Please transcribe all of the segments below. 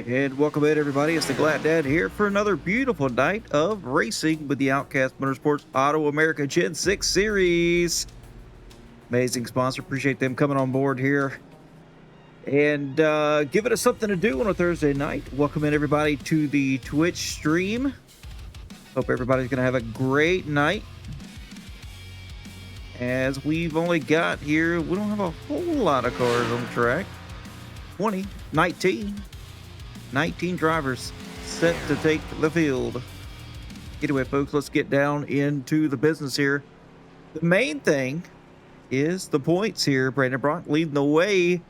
And welcome in, everybody. It's the Glad Dad here for another beautiful night of racing with the Outcast Motorsports Auto America Gen 6 Series. Amazing sponsor. Appreciate them coming on board here and giving us something to do on a Thursday night. Welcome in, everybody, to the Twitch stream. Hope everybody's going to have a great night. As we've only got here, we don't have a whole lot of cars on the track. 19 drivers set to take the field. Anyway, folks, let's get down into the business here. The main thing is the points here. Brandon Brock leading the way.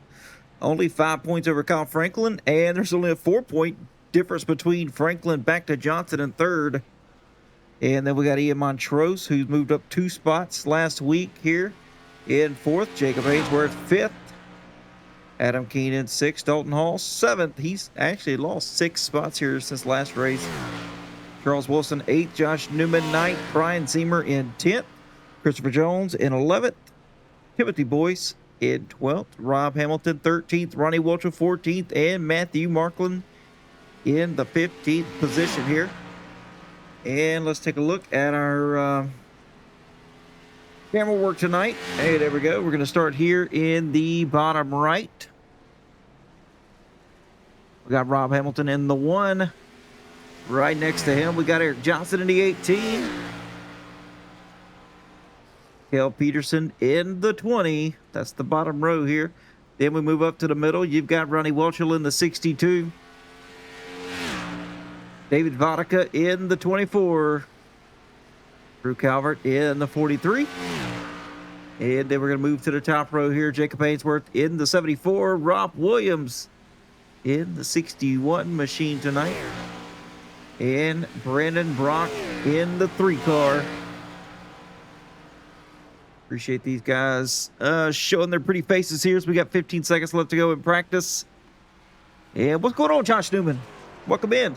Only 5 points over Kyle Franklin, and there's only a 4-point difference between Franklin back to Johnson in third. And then we got Ian Montrose, who's moved up 2 spots last week here in fourth. Jacob Ainsworth, fifth. Adam Keenan, 6th. Dalton Hall, 7th. He's actually lost 6 spots here since last race. Charles Wilson, 8th. Josh Newman, 9th. Brian Zemer in 10th. Christopher Jones in 11th. Timothy Boyce in 12th. Rob Hamilton, 13th. Ronnie Welcher, 14th. And Matthew Markland in the 15th position here. And let's take a look at our camera work tonight. Hey, there we go. We're going to start here in the bottom right. We got Rob Hamilton in the 1. Right next to him, we got Eric Johnson in the 18. Kel Peterson in the 20. That's the bottom row here. Then we move up to the middle. You've got Ronnie Welchel in the 62. David Vodka in the 24. Drew Calvert in the 43. And then we're going to move to the top row here. Jacob Ainsworth in the 74. Rob Williams in the 61 machine tonight. And Brandon Brock in the 3 car. Appreciate these guys showing their pretty faces here. So we got 15 seconds left to go in practice. And what's going on, Josh Newman? Welcome in.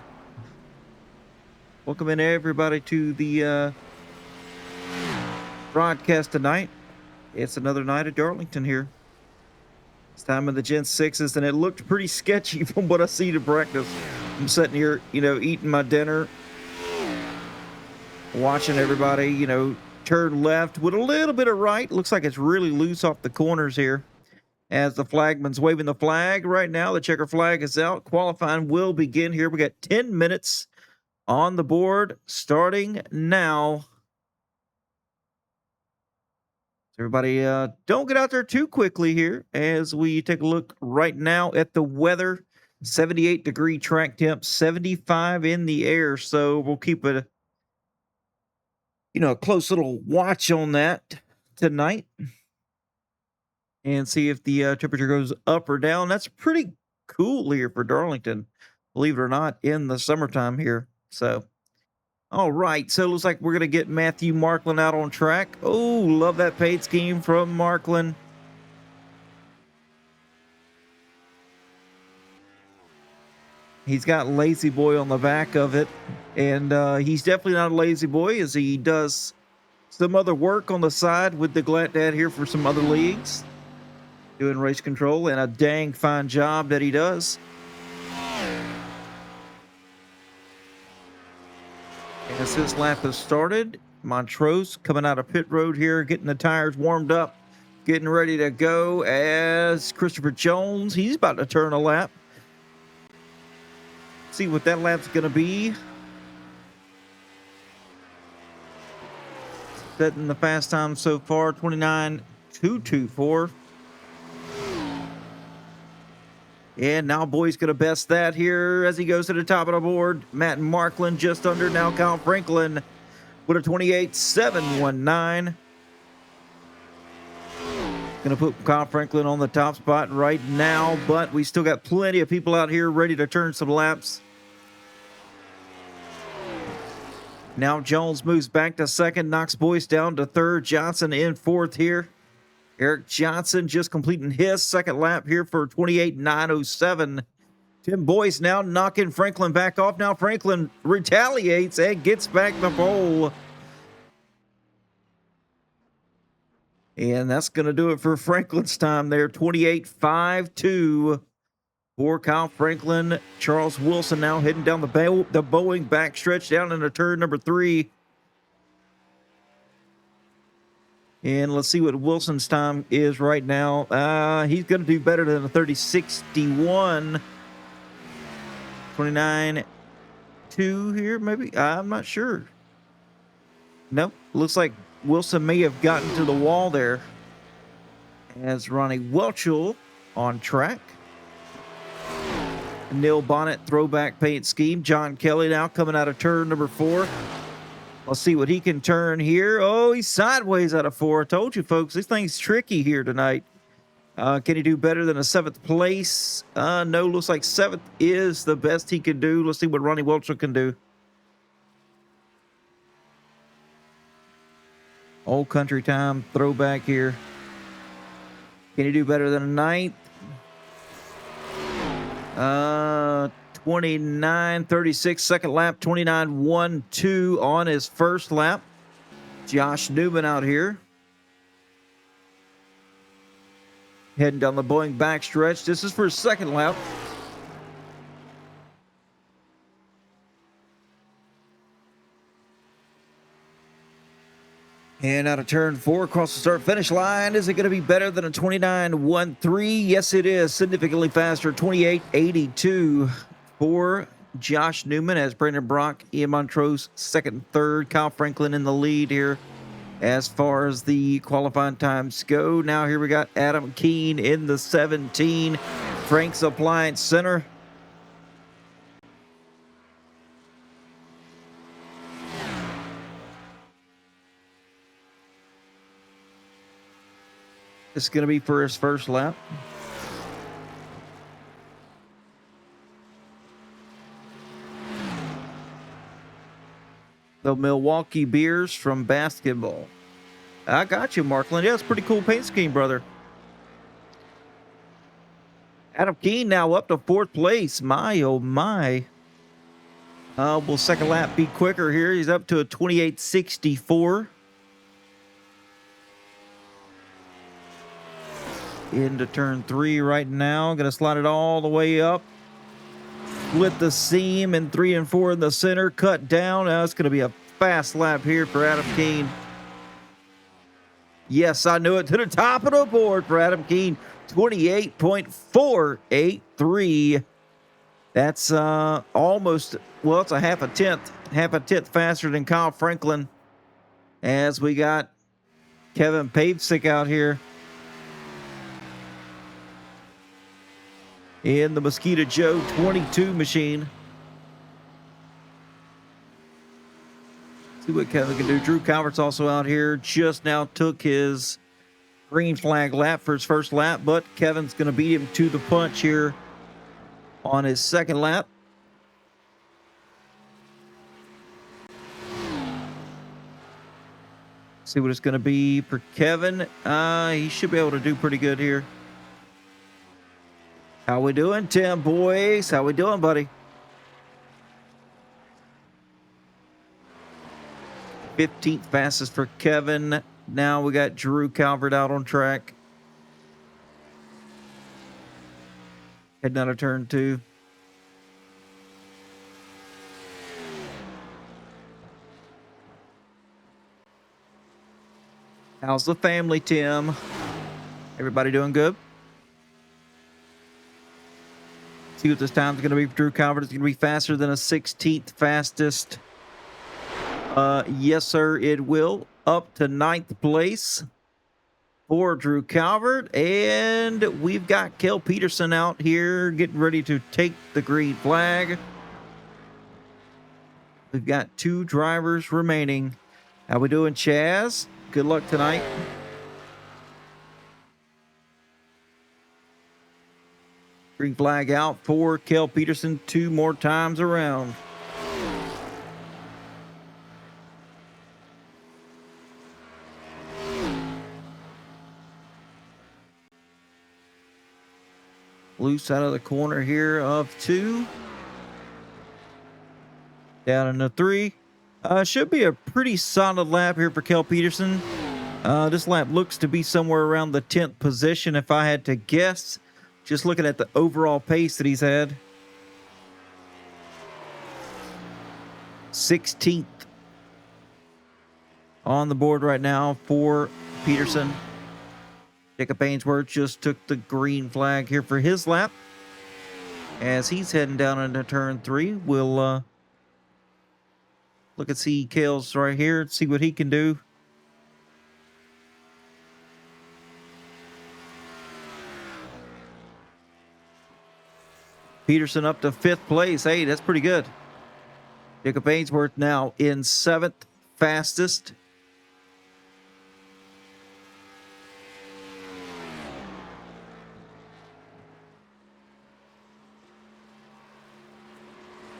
Welcome in, everybody, to the broadcast tonight. It's another night at Darlington here. It's time in the Gen 6s, and it looked pretty sketchy from what I see to practice. I'm sitting here, eating my dinner, watching everybody, turn left with a little bit of right. Looks like it's really loose off the corners here as the flagman's waving the flag right now. The checker flag is out. Qualifying will begin here. We got 10 minutes on the board starting now. Everybody, don't get out there too quickly here as we take a look right now at the weather. 78-degree track temp, 75 in the air. So we'll keep a close little watch on that tonight and see if the temperature goes up or down. That's pretty cool here for Darlington, believe it or not, in the summertime here. So, all right. So it looks like we're going to get Matthew Markland out on track. Oh, love that paint scheme from Markland. He's got Lazy Boy on the back of it. And he's definitely not a lazy boy as he does some other work on the side with the Glad Dad here for some other leagues. Doing race control, and a dang fine job that he does. As his lap has started, Montrose coming out of pit road here, getting the tires warmed up, getting ready to go as Christopher Jones. He's about to turn a lap. See what that lap's going to be. Setting the fast time so far, 29.224. And now Boy's going to best that here as he goes to the top of the board. Matt Markland just under. Now Kyle Franklin with a 28.719. Going to put Kyle Franklin on the top spot right now, but we still got plenty of people out here ready to turn some laps. Now Jones moves back to second, knocks Boyce down to third. Johnson in fourth here. Eric Johnson just completing his second lap here for 28.907. Tim Boyce now knocking Franklin back off. Now Franklin retaliates and gets back the pole. And that's going to do it for Franklin's time there, 28.52. For Kyle Franklin, Charles Wilson now heading down the Boeing backstretch down into turn number 3. And let's see what Wilson's time is right now. He's going to do better than a 30.61. 29.2 here, maybe? I'm not sure. Nope. Looks like Wilson may have gotten to the wall there. As Ronnie Welchel on track. Neil Bonnet throwback paint scheme. John Kelly now coming out of turn number 4. Let's see what he can turn here. Oh, he's sideways out of 4. I told you, folks, this thing's tricky here tonight. Can he do better than a 7th place? No, looks like 7th is the best he can do. Let's see what Ronnie Welchel can do. Old country time throwback here. Can he do better than a 9th? 29.36 second lap, 29.12 on his first lap. Josh Newman out here. Heading down the Boeing backstretch. This is for his second lap. And out of turn 4, across the start-finish line. Is it going to be better than a 29.13? Yes, it is. Significantly faster. 28.82 for Josh Newman as Brandon Brock, Ian Montrose second and third. Kyle Franklin in the lead here as far as the qualifying times go. Now here we got Adam Keene in the 17. Frank's Appliance Center. This is going to be for his first lap. The Milwaukee Beers from basketball. I got you, Markland. Yeah, it's a pretty cool paint scheme, brother. Adam Keene now up to 4th place. My, oh my. Will second lap be quicker here? He's up to a 28.64. Into turn 3 right now. Going to slide it all the way up. Split the seam in 3 and 4 in the center. Cut down. Now it's going to be a fast lap here for Adam Keene. Yes, I knew it. To the top of the board for Adam Keene. 28.483. That's almost, well, it's a half a tenth faster than Kyle Franklin. As we got Kevin Pavesic out here in the Mosquito Joe 22 machine. See what Kevin can do. Drew Calvert's also out here. Just now took his green flag lap for his first lap, but Kevin's going to beat him to the punch here on his second lap. See what it's going to be for Kevin. He should be able to do pretty good here. How we doing, Tim, boys? How we doing, buddy? 15th fastest for Kevin. Now we got Drew Calvert out on track. Heading out of turn 2. How's the family, Tim? Everybody doing good? See what this time's going to be for Drew Calvert. It's going to be faster than a 16th fastest. Yes, sir, it will. Up to 9th place for Drew Calvert. And we've got Kel Peterson out here getting ready to take the green flag. We've got 2 drivers remaining. How we doing, Chaz? Good luck tonight. Green flag out for Kel Peterson 2 more times around. Loose out of the corner here of 2. Down into 3. Should be a pretty solid lap here for Kel Peterson. This lap looks to be somewhere around the 10th position if I had to guess. Just looking at the overall pace that he's had. 16th on the board right now for Peterson. Jacob Ainsworth just took the green flag here for his lap. As he's heading down into turn 3, we'll look and see Kales right here, see what he can do. Peterson up to 5th place. Hey, that's pretty good. Jacob Ainsworth now in 7th fastest.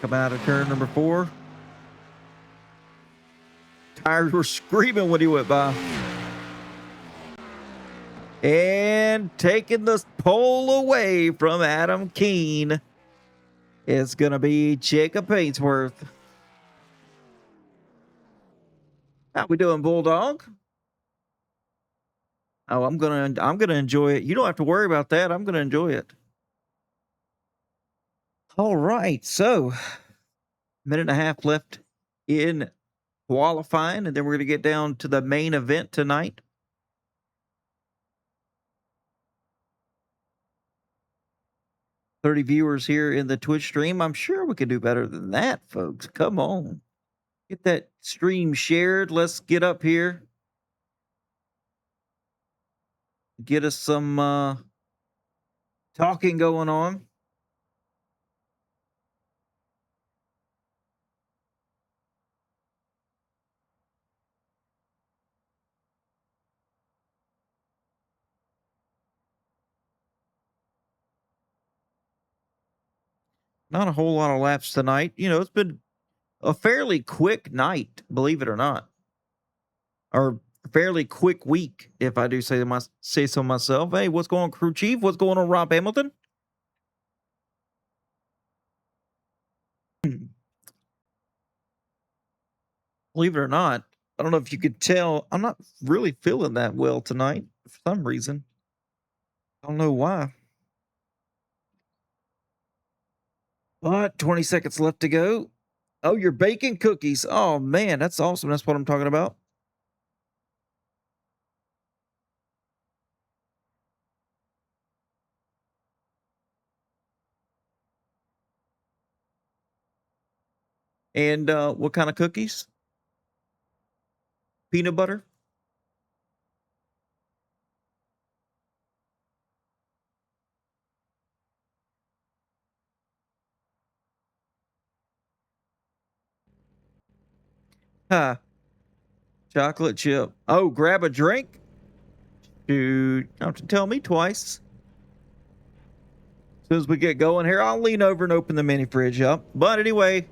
Come out of turn number 4. Tires were screaming when he went by. And taking the pole away from Adam Keene, it's going to be Jacob Ainsworth. How we doing, Bulldog? Oh, I'm gonna enjoy it. You don't have to worry about that. I'm gonna enjoy it. All right, so minute and a half left in qualifying, and then we're gonna get down to the main event tonight. $30 viewers here in the Twitch stream. I'm sure we can do better than that, folks. Come on. Get that stream shared. Let's get up here. Get us some talking going on. Not a whole lot of laps tonight. You know, it's been a fairly quick night, believe it or not. Or fairly quick week, if I do say so myself. Hey, what's going on, crew chief? What's going on, Rob Hamilton? Believe it or not, I don't know if you could tell, I'm not really feeling that well tonight for some reason. I don't know why. But 20 seconds left to go. Oh, you're baking cookies. Oh, man, that's awesome. That's what I'm talking about. And what kind of cookies? Peanut butter? Huh. Chocolate chip. Oh, grab a drink? You don't have to tell me twice. As soon as we get going here, I'll lean over and open the mini fridge up. But anyway,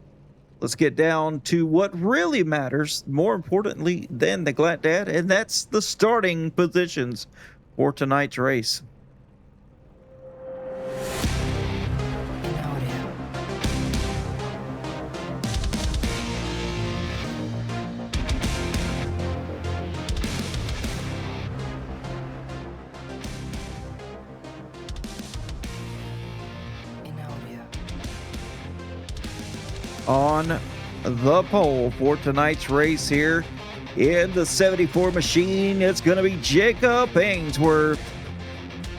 let's get down to what really matters, more importantly than the Glad Dad, and that's the starting positions for tonight's race. On the pole for tonight's race here in the 74 machine, it's going to be Jacob Ainsworth.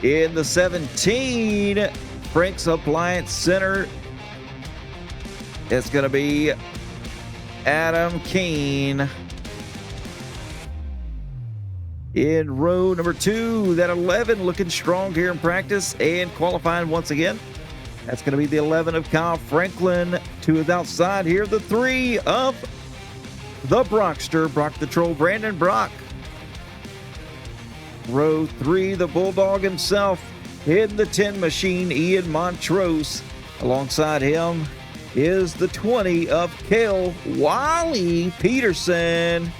In the 17 Frank's Appliance Center, it's going to be Adam Keene. In row number 2, that 11 looking strong here in practice and qualifying once again. That's going to be the 11 of Kyle Franklin. 2 is outside here. The 3 of the Brockster, Brock the Troll, Brandon Brock. Row 3, the Bulldog himself. In the 10 machine, Ian Montrose. Alongside him is the 20 of Cale Wally Peterson.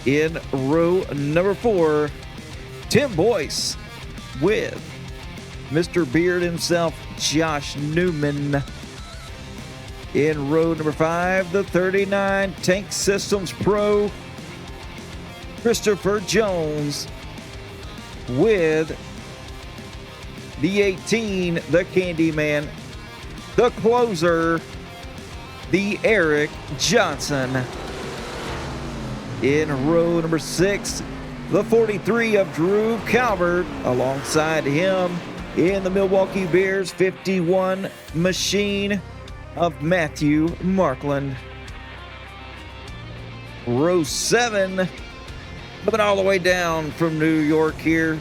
In row number 4, Tim Boyce with Mr. Beard himself, Josh Newman. In row number 5, the 39 Tank Systems Pro, Christopher Jones with The 18, the Candyman. The closer, the Eric Johnson. In row number 6, the 43 of Drew Calvert. Alongside him in the Milwaukee Bears 51 machine of Matthew Markland. Row 7, coming all the way down from New York here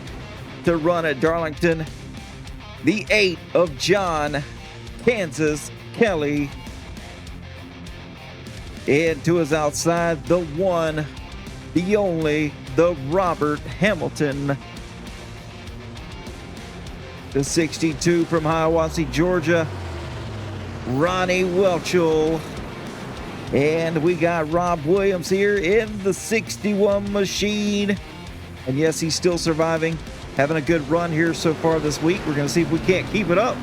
to run at Darlington, the 8 of John Kansas Kelly. And to his outside, the 1, the only, the Robert Hamilton. The 62 from Hiawassee, Georgia, Ronnie Welchel. And we got Rob Williams here in the 61 machine. And yes, he's still surviving, having a good run here so far this week. We're going to see if we can't keep it up.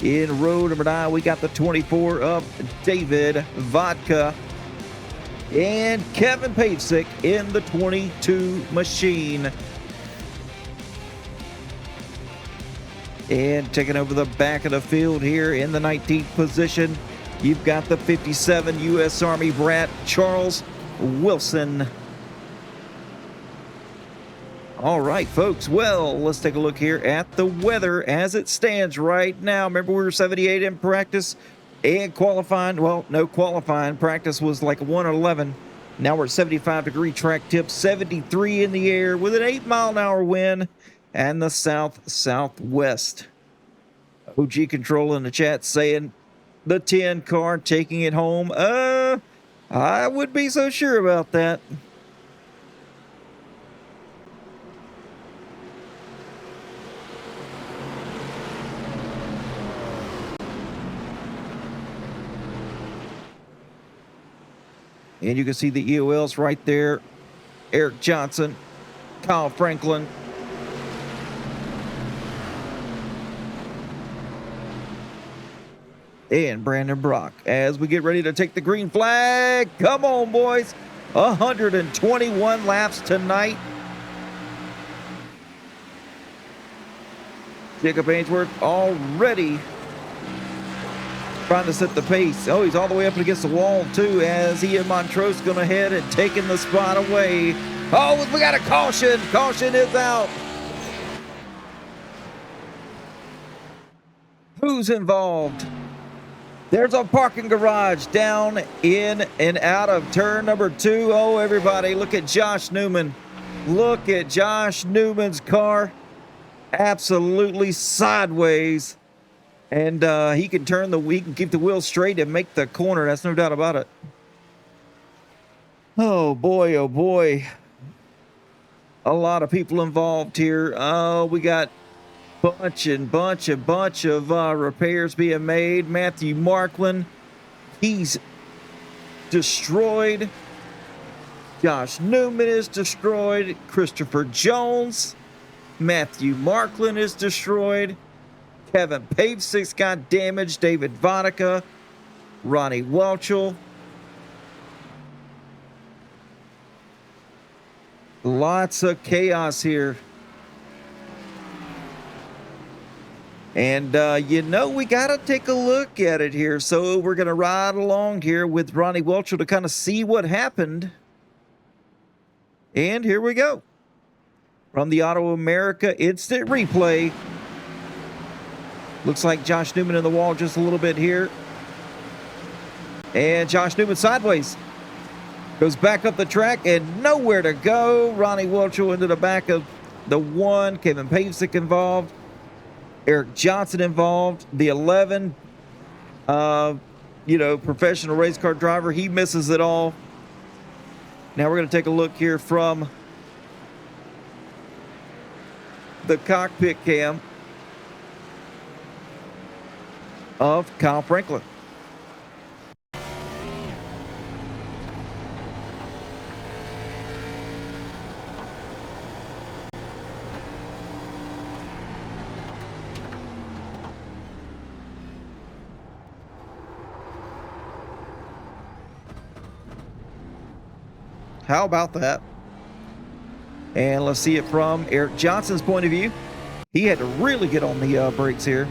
In row number 9, we got the 24 of David Vodka. And Kevin Pavesic in the 22 machine. And taking over the back of the field here in the 19th position, you've got the 57 U.S. Army brat, Charles Wilson. All right, folks. Well, let's take a look here at the weather as it stands right now. Remember, we were 78 in practice and qualifying. Well, no qualifying. Practice was like 111. Now we're at 75-degree track tip, 73 in the air with an 8-mile-an-hour wind and the south-southwest. OG Control in the chat saying the 10 car taking it home. I wouldn't be so sure about that. And you can see the EOLs right there. Eric Johnson, Kyle Franklin. And Brandon Brock as we get ready to take the green flag. Come on, boys. 121 laps tonight. Jacob Ainsworth already trying to set the pace. Oh, he's all the way up against the wall, too, as he and Montrose going ahead and taking the spot away. Oh, we got a caution. Caution is out. Who's involved? There's a parking garage down in and out of turn number 2. Oh, everybody, look at Josh Newman. Look at Josh Newman's car. Absolutely sideways. And he can keep the wheel straight and make the corner. That's no doubt about it. Oh boy, oh boy. A lot of people involved here. Oh, we got bunch of repairs being made. Matthew Markland, he's destroyed. Josh Newman is destroyed. Christopher Jones, Matthew Markland is destroyed. Kevin Pavesic got damaged. David Vodka, Ronnie Welchel. Lots of chaos here. And, we got to take a look at it here. So we're going to ride along here with Ronnie Welchel to kind of see what happened. And here we go. From the Auto America Instant Replay. Looks like Josh Newman in the wall just a little bit here. And Josh Newman sideways. Goes back up the track and nowhere to go. Ronnie Welchel into the back of the 1. Kevin Pavesic involved. Eric Johnson involved. The 11, professional race car driver. He misses it all. Now we're going to take a look here from the cockpit cam of Kyle Franklin. How about that? And let's see it from Eric Johnson's point of view. He had to really get on the brakes here.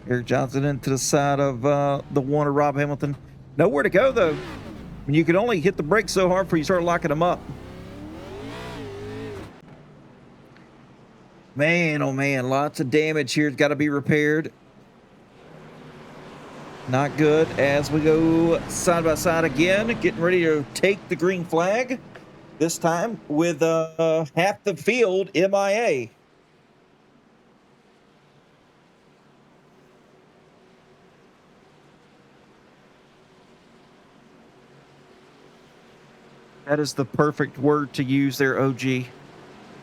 Eric Johnson into the side of the one of Rob Hamilton. Nowhere to go, though. I mean, you can only hit the brakes so hard before you start locking them up. Man, oh man, lots of damage here. It's got to be repaired. Not good as we go side by side again, getting ready to take the green flag. This time with half the field MIA. That is the perfect word to use there, OG.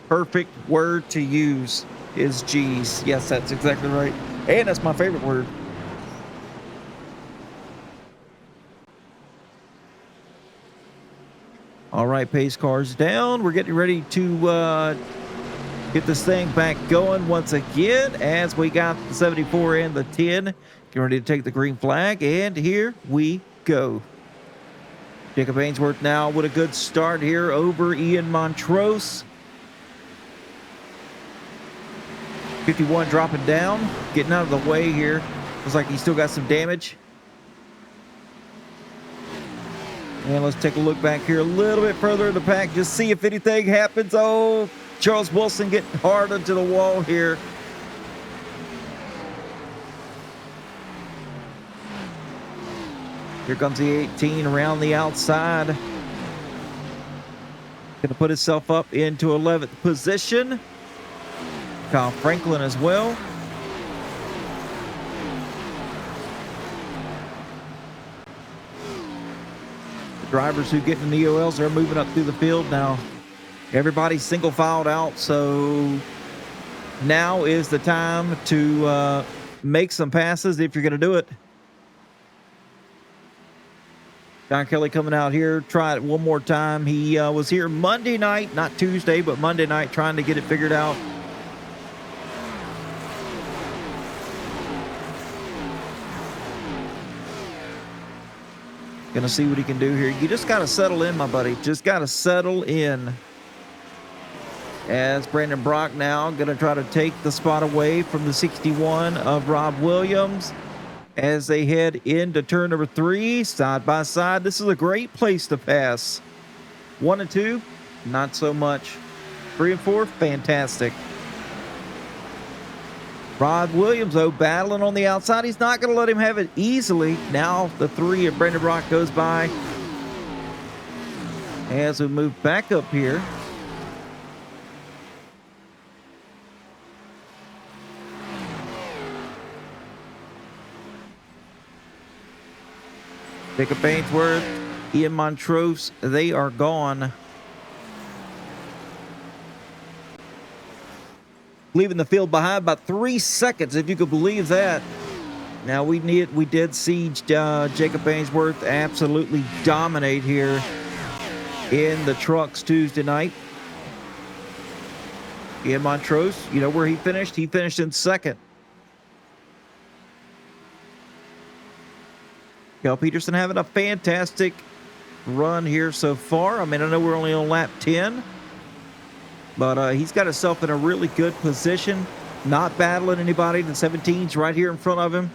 Perfect word to use is G's. Yes, that's exactly right. And that's my favorite word. All right, pace cars down. We're getting ready to get this thing back going once again as we got the 74 and the 10. Getting ready to take the green flag, and here we go. Jacob Ainsworth now with a good start here over Ian Montrose. 51 dropping down, getting out of the way here. Looks like he's still got some damage. And let's take a look back here a little bit further in the pack, just see if anything happens. Oh, Charles Wilson getting hard into the wall here. Here comes the 18 around the outside. Going to put himself up into 11th position. Kyle Franklin as well. The drivers who get in the EOLs are moving up through the field now. Everybody's single filed out, so now is the time to make some passes if you're going to do it. Don Kelly coming out here, try it one more time. He was here Monday night, not Tuesday, but Monday night, trying to get it figured out. Gonna see what he can do here. You just gotta settle in, my buddy. Just gotta settle in. As Brandon Brock now gonna try to take the spot away from the 61 of Rob Williams. As they head into turn number 3, side by side. This is a great place to pass. 1 and 2, not so much. 3 and 4, fantastic. Rob Williams, though, battling on the outside. He's not going to let him have it easily. Now the 3 of Brandon Brock goes by. As we move back up here. Jacob Ainsworth, Ian Montrose, they are gone. Leaving the field behind by 3 seconds, if you could believe that. Now we did see Jacob Ainsworth absolutely dominate here in the trucks Tuesday night. Ian Montrose, you know where he finished? He finished in 2nd. Cal Peterson having a fantastic run here so far. I mean, I know we're only on lap 10, but he's got himself in a really good position, not battling anybody. The 17's right here in front of him.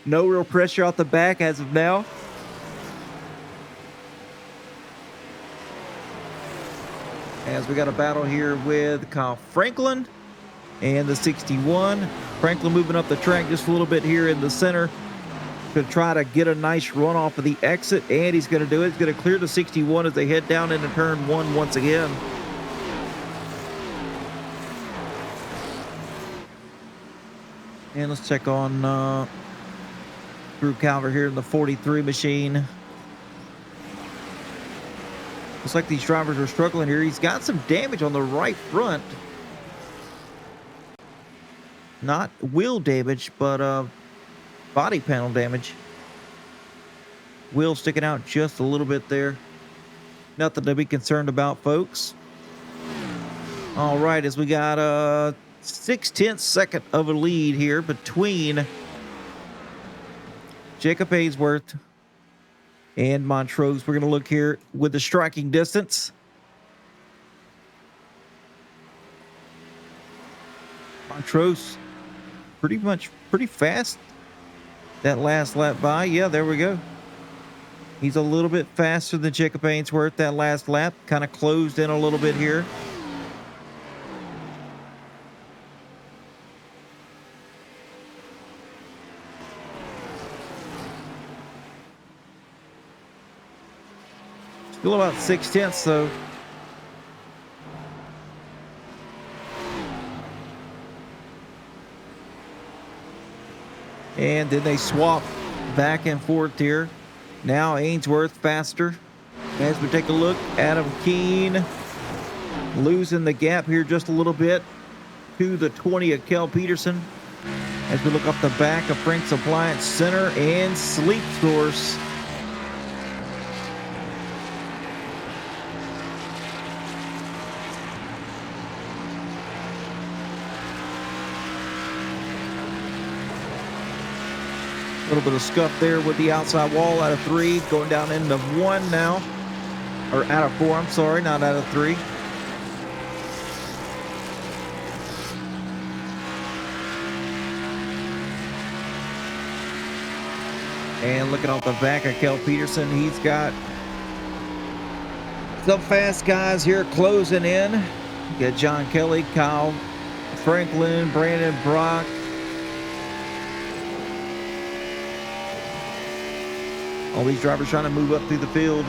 No real pressure off the back as of now. As we got a battle here with Kyle Franklin and the 61. Franklin moving up the track just a little bit here in the center to try to get a nice run off of the exit, and he's going to do it. He's going to clear the 61 as they head down into turn 1 once again. And let's check on Drew Calver here in the 43 machine. Looks like these drivers are struggling here. He's got some damage on the right front. Not wheel damage, but body panel damage. Wheel sticking out just a little bit there. Nothing to be concerned about, folks. All right, as we got a 6/10 second of a lead here between Jacob Ainsworth and Montrose. We're going to look here with the striking distance. Montrose pretty fast that last lap by. Yeah, there we go. He's a little bit faster than Jacob Ainsworth that last lap. Kind of closed in a little bit here. Still about 6/10 though. And then they swap back and forth here. Now Ainsworth faster. As we take a look, Adam Keene losing the gap here just a little bit to the 20 of Kel Peterson. As we look up the back of Frank's Appliance Center and Sleep Source. A little bit of scuff there with the outside wall out of 3, going down into 1 now. Or out of 4, I'm sorry, not out of 3. And looking off the back of Kel Peterson, he's got some fast guys here closing in. You got John Kelly, Kyle Franklin, Brandon Brock. All these drivers trying to move up through the field.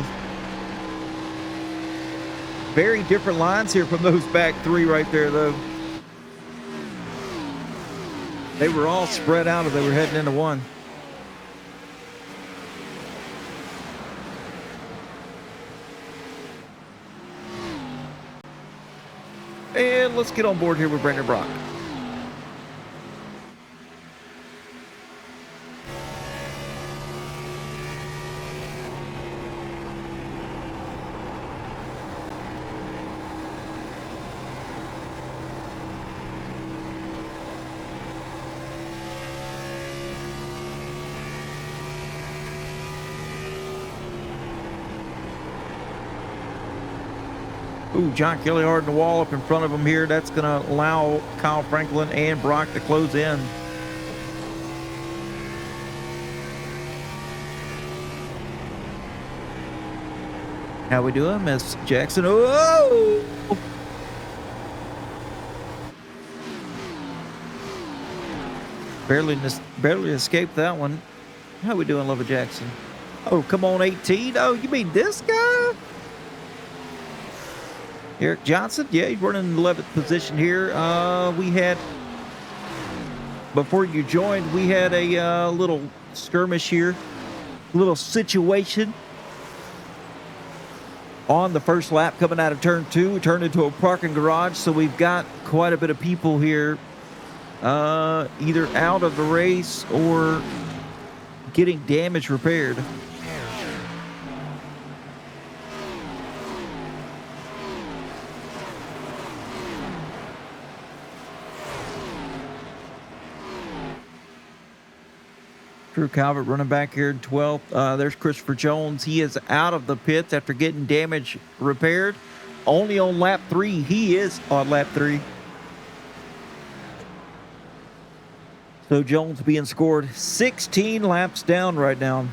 Very different lines here from those back 3 right there, though. They were all spread out as they were heading into 1. And let's get on board here with Brandon Brock. Ooh, John Kelly hard in the wall up in front of him here. That's going to allow Kyle Franklin and Brock to close in. How we doing, Miss Jackson? Oh! Barely escaped that one. How we doing, Lova Jackson? Oh, come on, 18. Oh, you mean this guy? Eric Johnson, yeah, he's running in 11th position here. We had, before you joined, we had a little skirmish here, little situation on the first lap coming out of turn 2. We turned into a parking garage, so we've got quite a bit of people here, either out of the race or getting damage repaired. Drew Calvert running back here in 12th. There's Christopher Jones. He is out of the pits after getting damage repaired. Only on lap 3. He is on lap 3. So Jones being scored 16 laps down right now.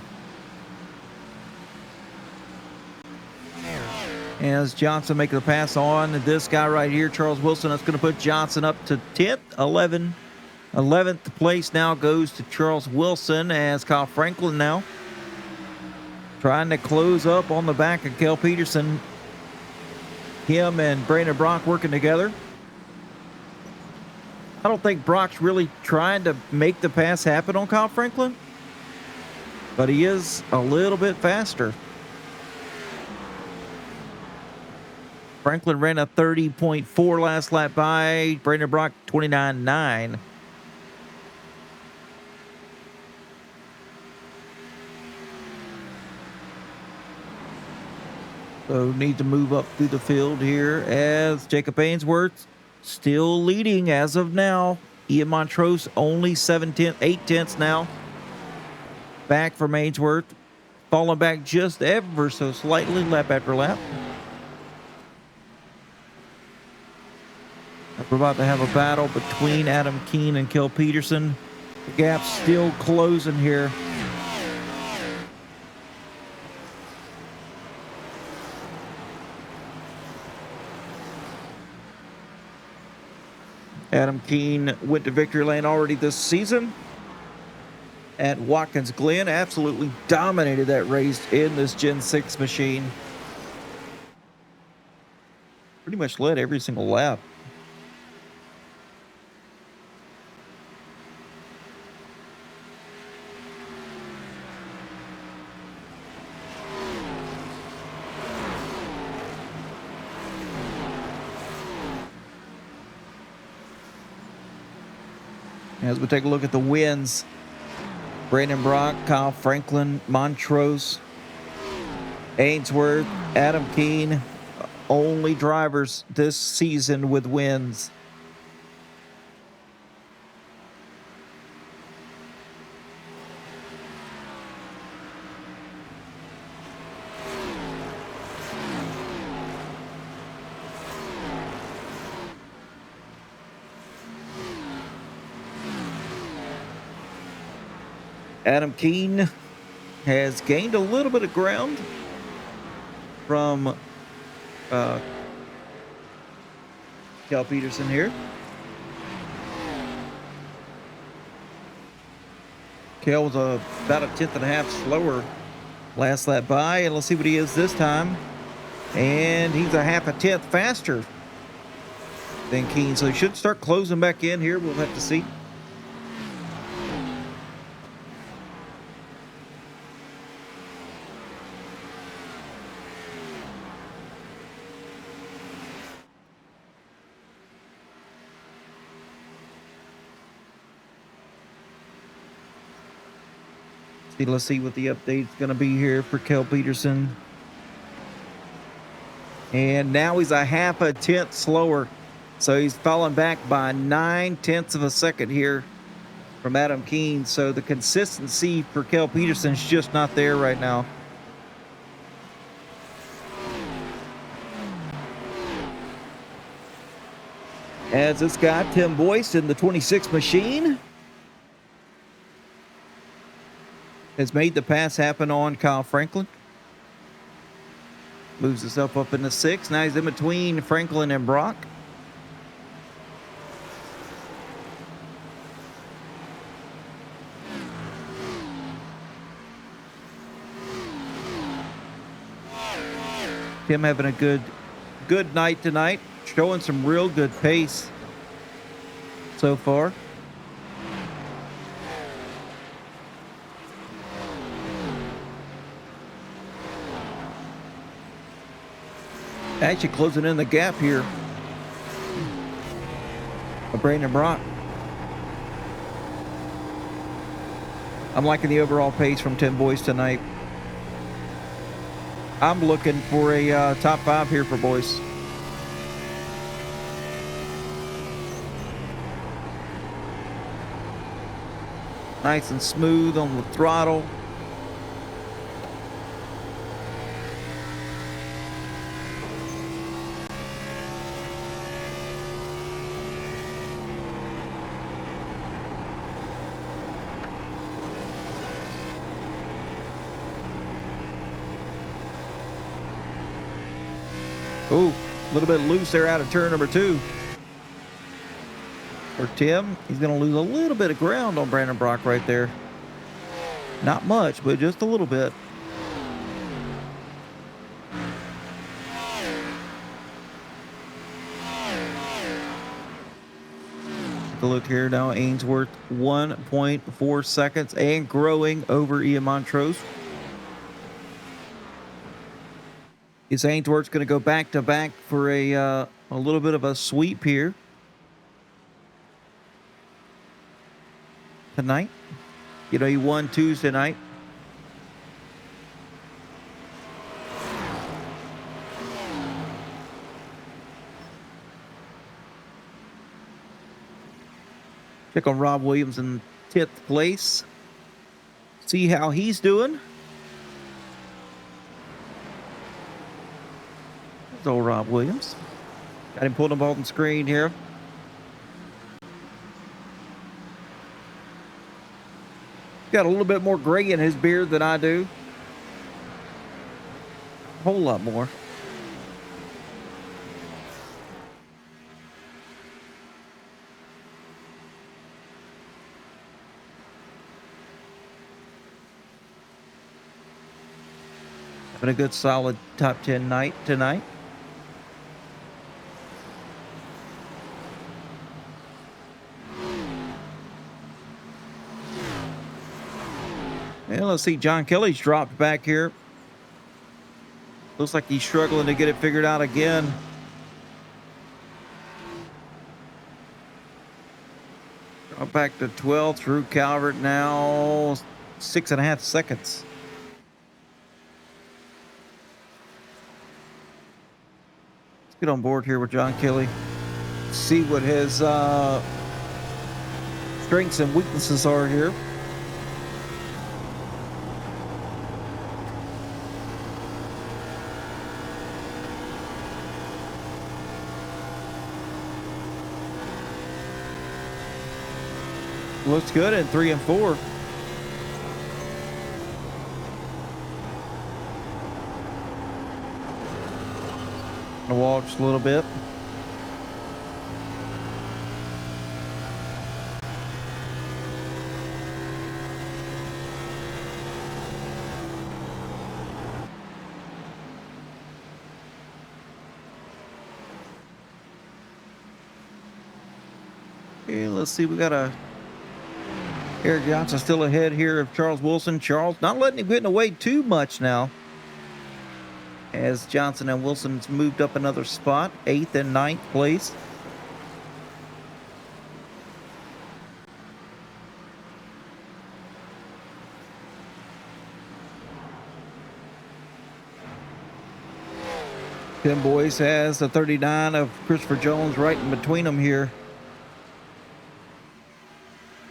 As Johnson making the pass on this guy right here, Charles Wilson. That's going to put Johnson up to 10th, 11th place now goes to Charles Wilson, as Kyle Franklin now trying to close up on the back of Kel Peterson. Him and Brandon Brock working together. I don't think Brock's really trying to make the pass happen on Kyle Franklin, but he is a little bit faster. Franklin ran a 30.4 last lap by. Brandon Brock 29.9. So need to move up through the field here as Jacob Ainsworth still leading as of now. Ian Montrose only 8 tenths now. Back from Ainsworth. Falling back just ever so slightly lap after lap. We're about to have a battle between Adam Keene and Kel Peterson. The gap's still closing here. Adam Keene went to victory lane already this season at Watkins Glen. Absolutely dominated that race in this Gen 6 machine. Pretty much led every single lap. As we take a look at the wins, Brandon Brock, Kyle Franklin, Montrose, Ainsworth, Adam Keene, only drivers this season with wins. Adam Keene has gained a little bit of ground from Kel Peterson here. Kel was about a tenth and a half slower last lap by, and let's see what he is this time. And he's a half a tenth faster than Keene, so he should start closing back in here. We'll have to see. Let's see what the update's going to be here for Kel Peterson. And now he's a half a tenth slower. So he's fallen back by 9/10 of a second here from Adam Keene. So the consistency for Kel Peterson is just not there right now. As this guy, Tim Boyce, in the 26 machine, has made the pass happen on Kyle Franklin. Moves himself up into 6. Now he's in between Franklin and Brock. Tim having a good night tonight, showing some real good pace so far. Actually closing in the gap here of Brandon Brock. I'm liking the overall pace from Tim Boyce tonight. I'm looking for a top 5 here for Boyce. Nice and smooth on the throttle. Ooh, a little bit loose there out of turn number 2. For Tim, he's going to lose a little bit of ground on Brandon Brock right there. Not much, but just a little bit. Take a look here now. Ainsworth 1.4 seconds and growing over Ian Montrose. Is Ainsworth's going to go back to back for a little bit of a sweep here tonight? You know, he won Tuesday night. Check on Rob Williams in 10th place. See how he's doing. There's old Rob Williams. Got him pulled up on the screen here. Got a little bit more gray in his beard than I do. A whole lot more. Having a good solid top 10 night tonight. And let's see, John Kelly's dropped back here. Looks like he's struggling to get it figured out again. Drop back to 12th through Calvert now. 6.5 seconds. Let's get on board here with John Kelly. See what his strengths and weaknesses are here. Looks good in 3 and 4. Gonna watch a little bit. Okay, let's see. We got Eric Johnson still ahead here of Charles Wilson. Charles not letting him get away too much now, as Johnson and Wilson's moved up another spot, 8th and 9th place. Tim Boyce has the 39 of Christopher Jones right in between them here.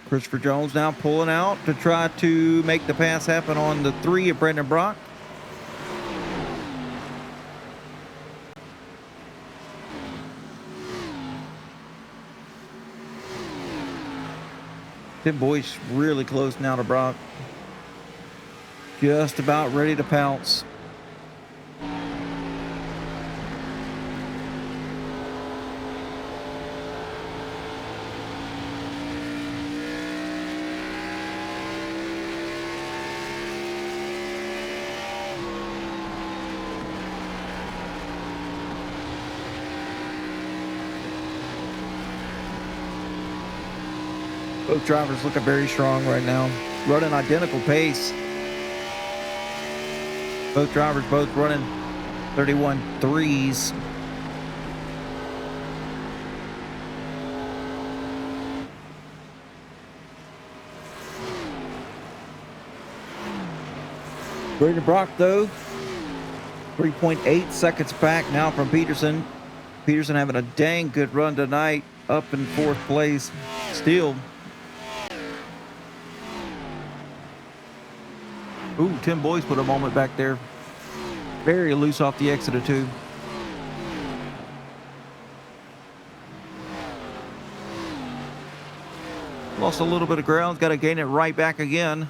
Christopher Jones now pulling out to try to make the pass happen on the 3 of Brandon Brock. Tim Boyce really close now to Brock. Just about ready to pounce. Both drivers looking very strong right now. Running identical pace. Both drivers both running 31 threes. Brandon Brock, though, 3.8 seconds back now from Peterson. Peterson having a dang good run tonight, up in 4th place still. Ooh, Tim Boyce put a moment back there. Very loose off the exit of 2. Lost a little bit of ground. Got to gain it right back again.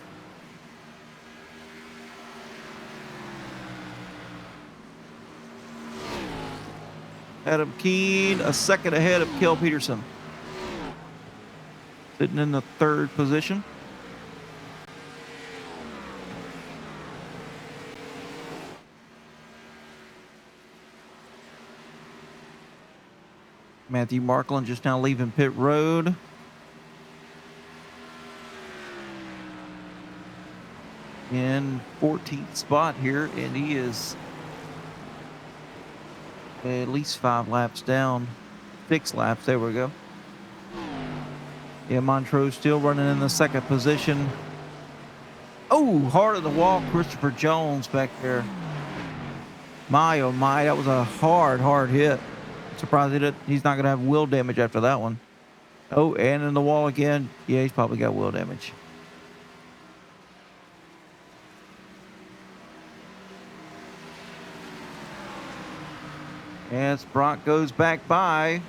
Adam Keene a second ahead of Kel Peterson. Sitting in the 3rd position. Matthew Markland just now leaving pit road. In 14th spot here, and he is at least 5 laps down. 6 laps, there we go. Yeah, Montrose still running in the 2nd position. Oh, hard of the wall, Christopher Jones back there. My, oh my, that was a hard hit. Surprised he's not going to have wheel damage after that one. Oh, and in the wall again. Yeah, he's probably got wheel damage. As Brock goes back by.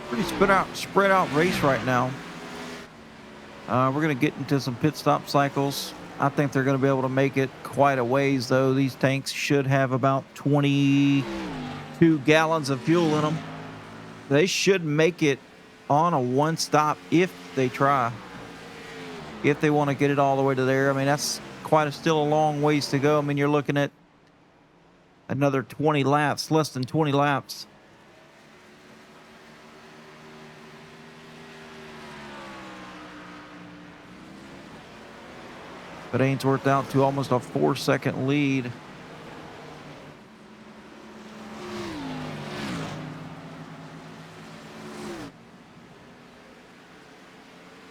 Pretty spread out race right now. We're going to get into some pit stop cycles. I think they're going to be able to make it quite a ways, though. These tanks should have about 22 gallons of fuel in them. They should make it on a one stop if they try. If they want to get it all the way to there. I mean, that's still a long ways to go. I mean, you're looking at another 20 laps, less than 20 laps. But Ainsworth out to almost a 4-second lead.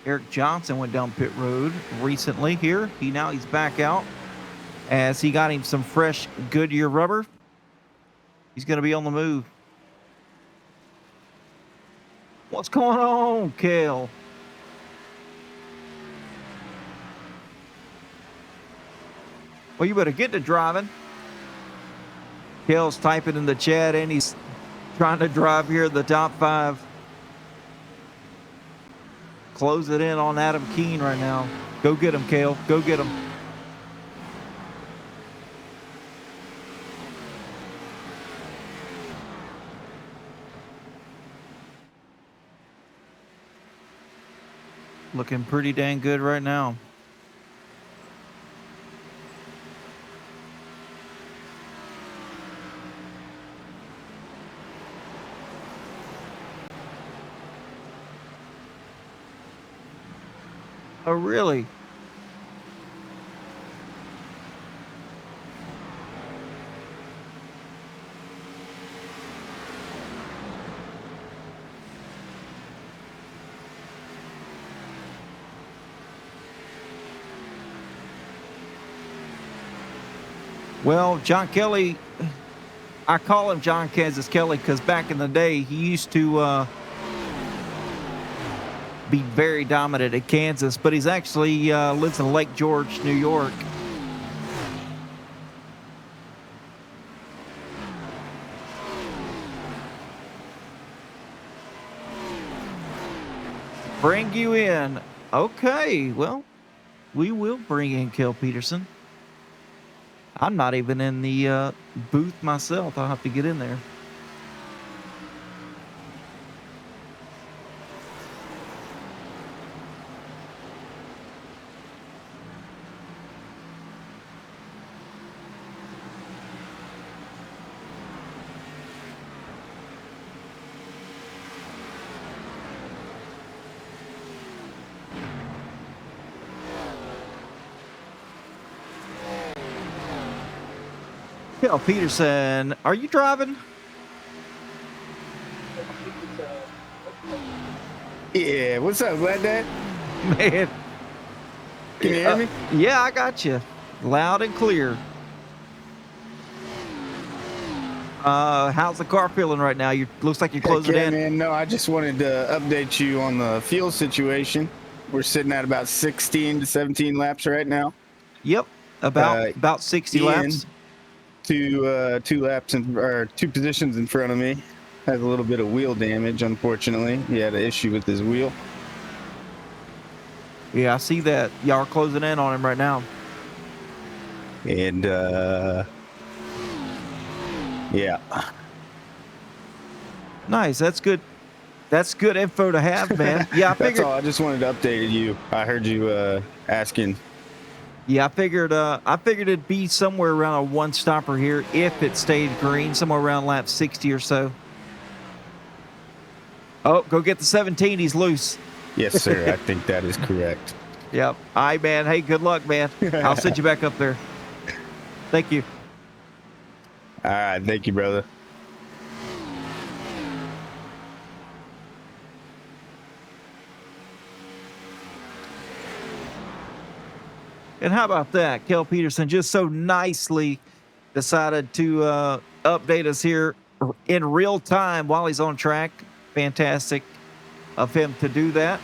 Eric Johnson went down pit road recently here. He's back out as he got him some fresh Goodyear rubber. He's going to be on the move. What's going on, Kale? Well, you better get to driving. Kale's typing in the chat, and he's trying to drive here the top 5. Close it in on Adam Keene right now. Go get him, Kale. Go get him. Looking pretty dang good right now. Oh, really? Well, John Kelly, I call him John Kansas Kelly because back in the day, he used to be very dominant at Kansas, but he's actually lives in Lake George, New York. Bring you in. Okay, well, we will bring in Kel Peterson. I'm not even in the booth myself. I'll have to get in there. Kel Peterson, are you driving? Yeah, what's up, Glad Dad? Man. Can you hear me? Yeah, I got you. Loud and clear. How's the car feeling right now? Looks like you're closing in. Man, no, I just wanted to update you on the fuel situation. We're sitting at about 16 to 17 laps right now. Yep, about 60 laps. Two laps or 2 positions in front of me. Has a little bit of wheel damage, unfortunately. He had an issue with his wheel. Yeah, I see that. Y'all are closing in on him right now. And yeah. Nice. That's good. That's good info to have, man. Yeah, I figured. That's all. I just wanted to update you. I heard you asking. Yeah, I figured it'd be somewhere around a one stopper here if it stayed green, somewhere around lap 60 or so. Oh, go get the 17. He's loose. Yes, sir. I think that is correct. Yep. All right, man. Hey, good luck, man. I'll send you back up there. Thank you. All right. Thank you, brother. And how about that? Kel Peterson just so nicely decided to update us here in real time while he's on track. Fantastic of him to do that.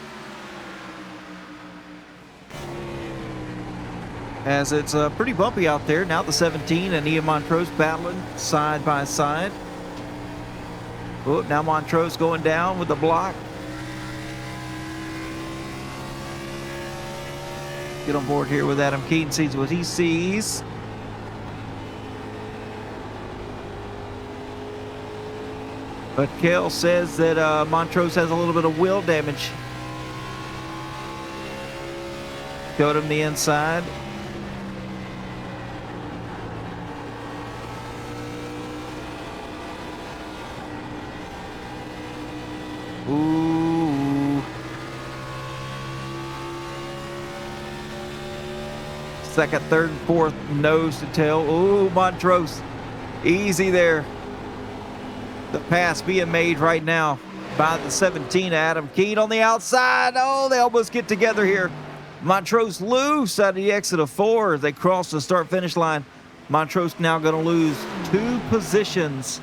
As it's pretty bumpy out there. Now the 17 and Ian Montrose battling side by side. Oh, now Montrose going down with the block. Get on board here with Adam Keaton, sees what he sees. But Kel says that Montrose has a little bit of wheel damage. Showed him the inside. Ooh. Second, third, and fourth, nose to tail. Ooh, Montrose. Easy there. The pass being made right now by the 17, Adam Keene on the outside. Oh, they almost get together here. Montrose loose out of the exit of 4 as they cross the start-finish line. Montrose now going to lose 2 positions.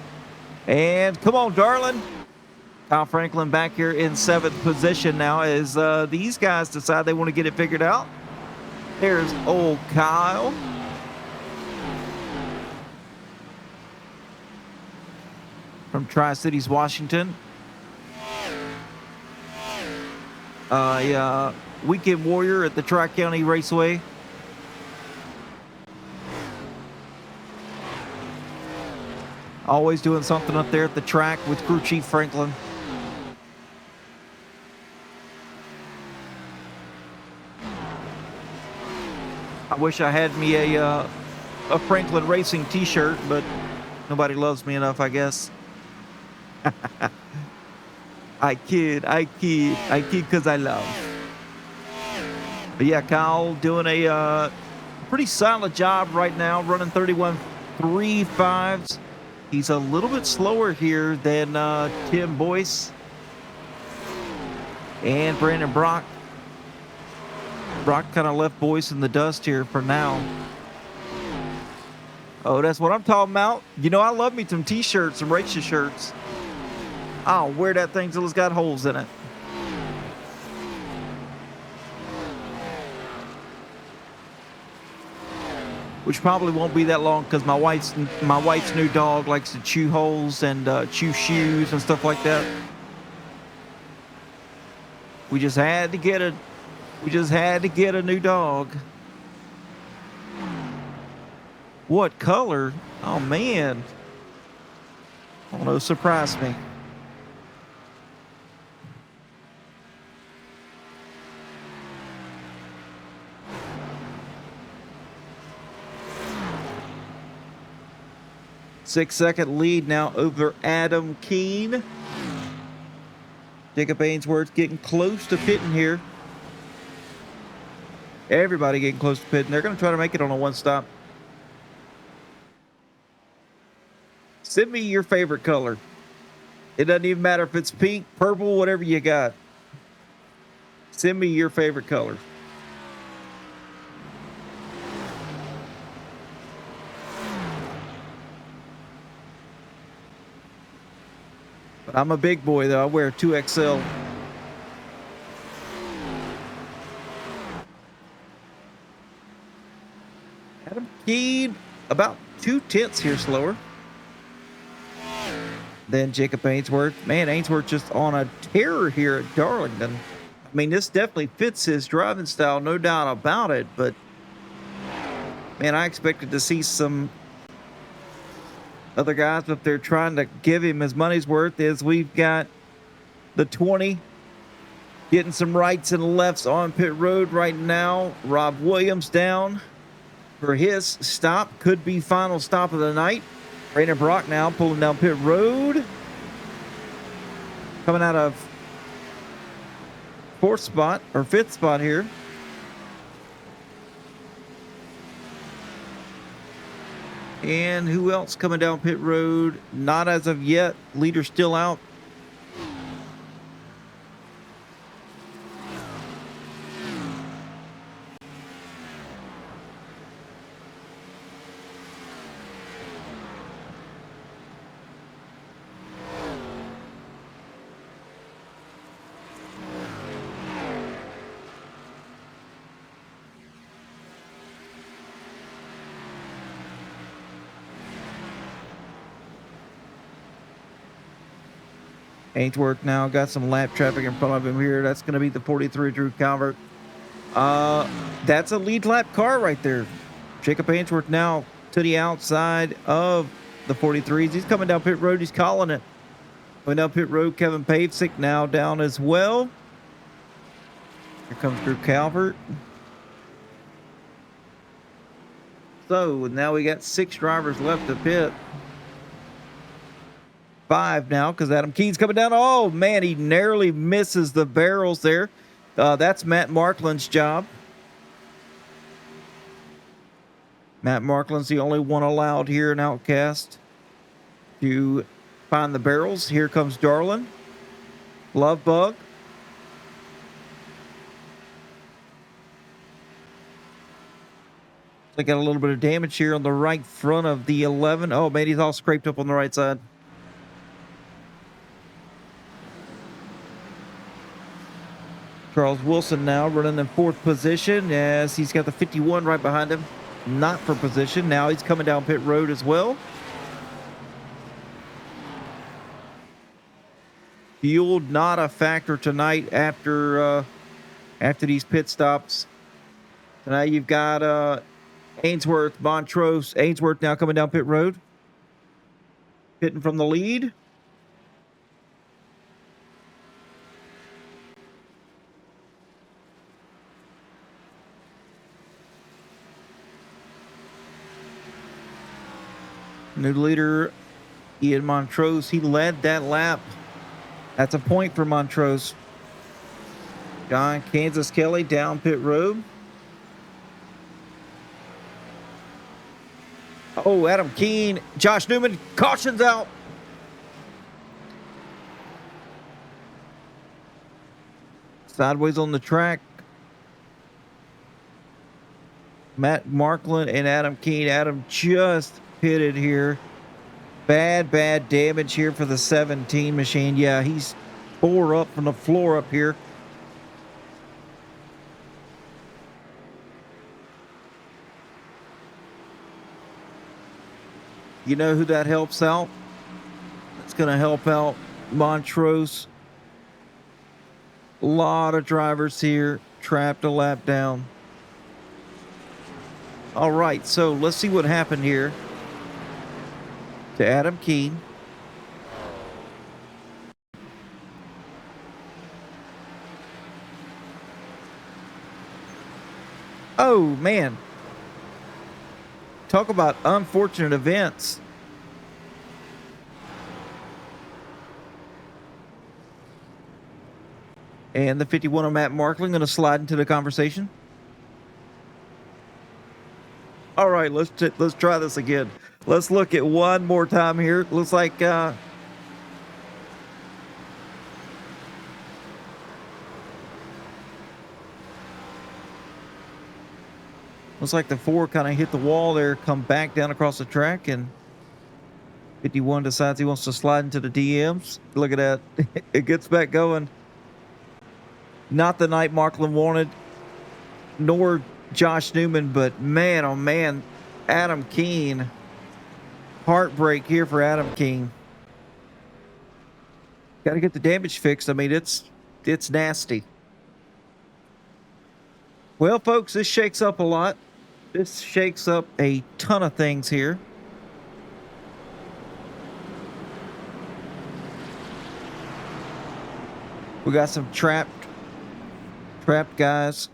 And come on, darling. Kyle Franklin back here in 7th position now as these guys decide they want to get it figured out. There's old Kyle. From Tri-Cities, Washington. Weekend warrior at the Tri-County Raceway. Always doing something up there at the track with Crew Chief Franklin. I wish I had me a Franklin Racing t-shirt, but nobody loves me enough, I guess. I kid because I love. But yeah, Kyle doing a pretty solid job right now, running 31.35s. He's a little bit slower here than Tim Boyce and Brandon Brock. Brock kind of left Boyce in the dust here for now. Oh, that's what I'm talking about. You know, I love me some t-shirts, some racer shirts. I'll wear that thing till it's got holes in it. Which probably won't be that long because my wife's new dog likes to chew holes and chew shoes and stuff like that. We just had to get a new dog. What color? Oh man. Oh no, surprise me. Six-second lead now over Adam Keene. Jacob Ainsworth getting close to pitting here. Everybody getting close to pitting. They're going to try to make it on a one-stop. Send me your favorite color. It doesn't even matter if it's pink, purple, whatever you got. Send me your favorite color. But I'm a big boy, though. I wear 2XL. Adam Keene, about 2/10 here slower than Jacob Ainsworth. Man, Ainsworth just on a tear here at Darlington. I mean, this definitely fits his driving style, no doubt about it. But, man, I expected to see some other guys up there trying to give him his money's worth as we've got the 20 getting some rights and lefts on pit road right now. Rob Williams down for his stop. Could be final stop of the night. Brandon Brock now pulling down pit road. Coming out of 4th spot or 5th spot here. And who else coming down pit road? Not as of yet. Leader still out. Ainsworth now got some lap traffic in front of him here. That's going to be the 43 Drew Calvert. That's a lead lap car right there. Jacob Ainsworth now to the outside of the 43s. He's coming down pit road. He's calling it. Going down pit road, Kevin Pavesic now down as well. Here comes Drew Calvert. So now we got 6 drivers left to pit. 5 now because Adam Keen's coming down. Oh, man, he narrowly misses the barrels there. That's Matt Markland's job. Matt Markland's the only one allowed here in Outcast to find the barrels. Here comes Darlin. Lovebug. They got a little bit of damage here on the right front of the 11. Oh, man, he's all scraped up on the right side. Charles Wilson now running in 4th position as he's got the 51 right behind him. Not for position. Now he's coming down pit road as well. Fuel not a factor tonight after these pit stops. Tonight you've got Ainsworth, Montrose. Ainsworth now coming down pit road. Pitting from the lead. New leader, Ian Montrose. He led that lap. That's a point for Montrose. John Kansas Kelly down pit road. Oh, Adam Keen. Josh Newman. Caution's out. Sideways on the track. Matt Markland and Adam Keen. Adam just pitted here. Bad damage here for the 17 machine. Yeah, he's 4 up from the floor up here. You know who that helps out? It's going to help out Montrose. A lot of drivers here trapped a lap down. All right, so let's see what happened here to Adam Keen. Oh, man. Talk about unfortunate events. And the 51 of Matt Markland going to slide into the conversation. All right, let's try this again. Let's look at one more time here. Looks like the 4 kind of hit the wall there, come back down across the track, and 51 decides he wants to slide into the DMs. Look at that. It gets back going. Not the night Markland wanted, nor Josh Newman, but man, oh man, Adam Keen. Heartbreak here for Adam Keen. Got to get the damage fixed. I mean, it's nasty. Well, folks, this shakes up a lot. This shakes up a ton of things here. We got some trapped guys.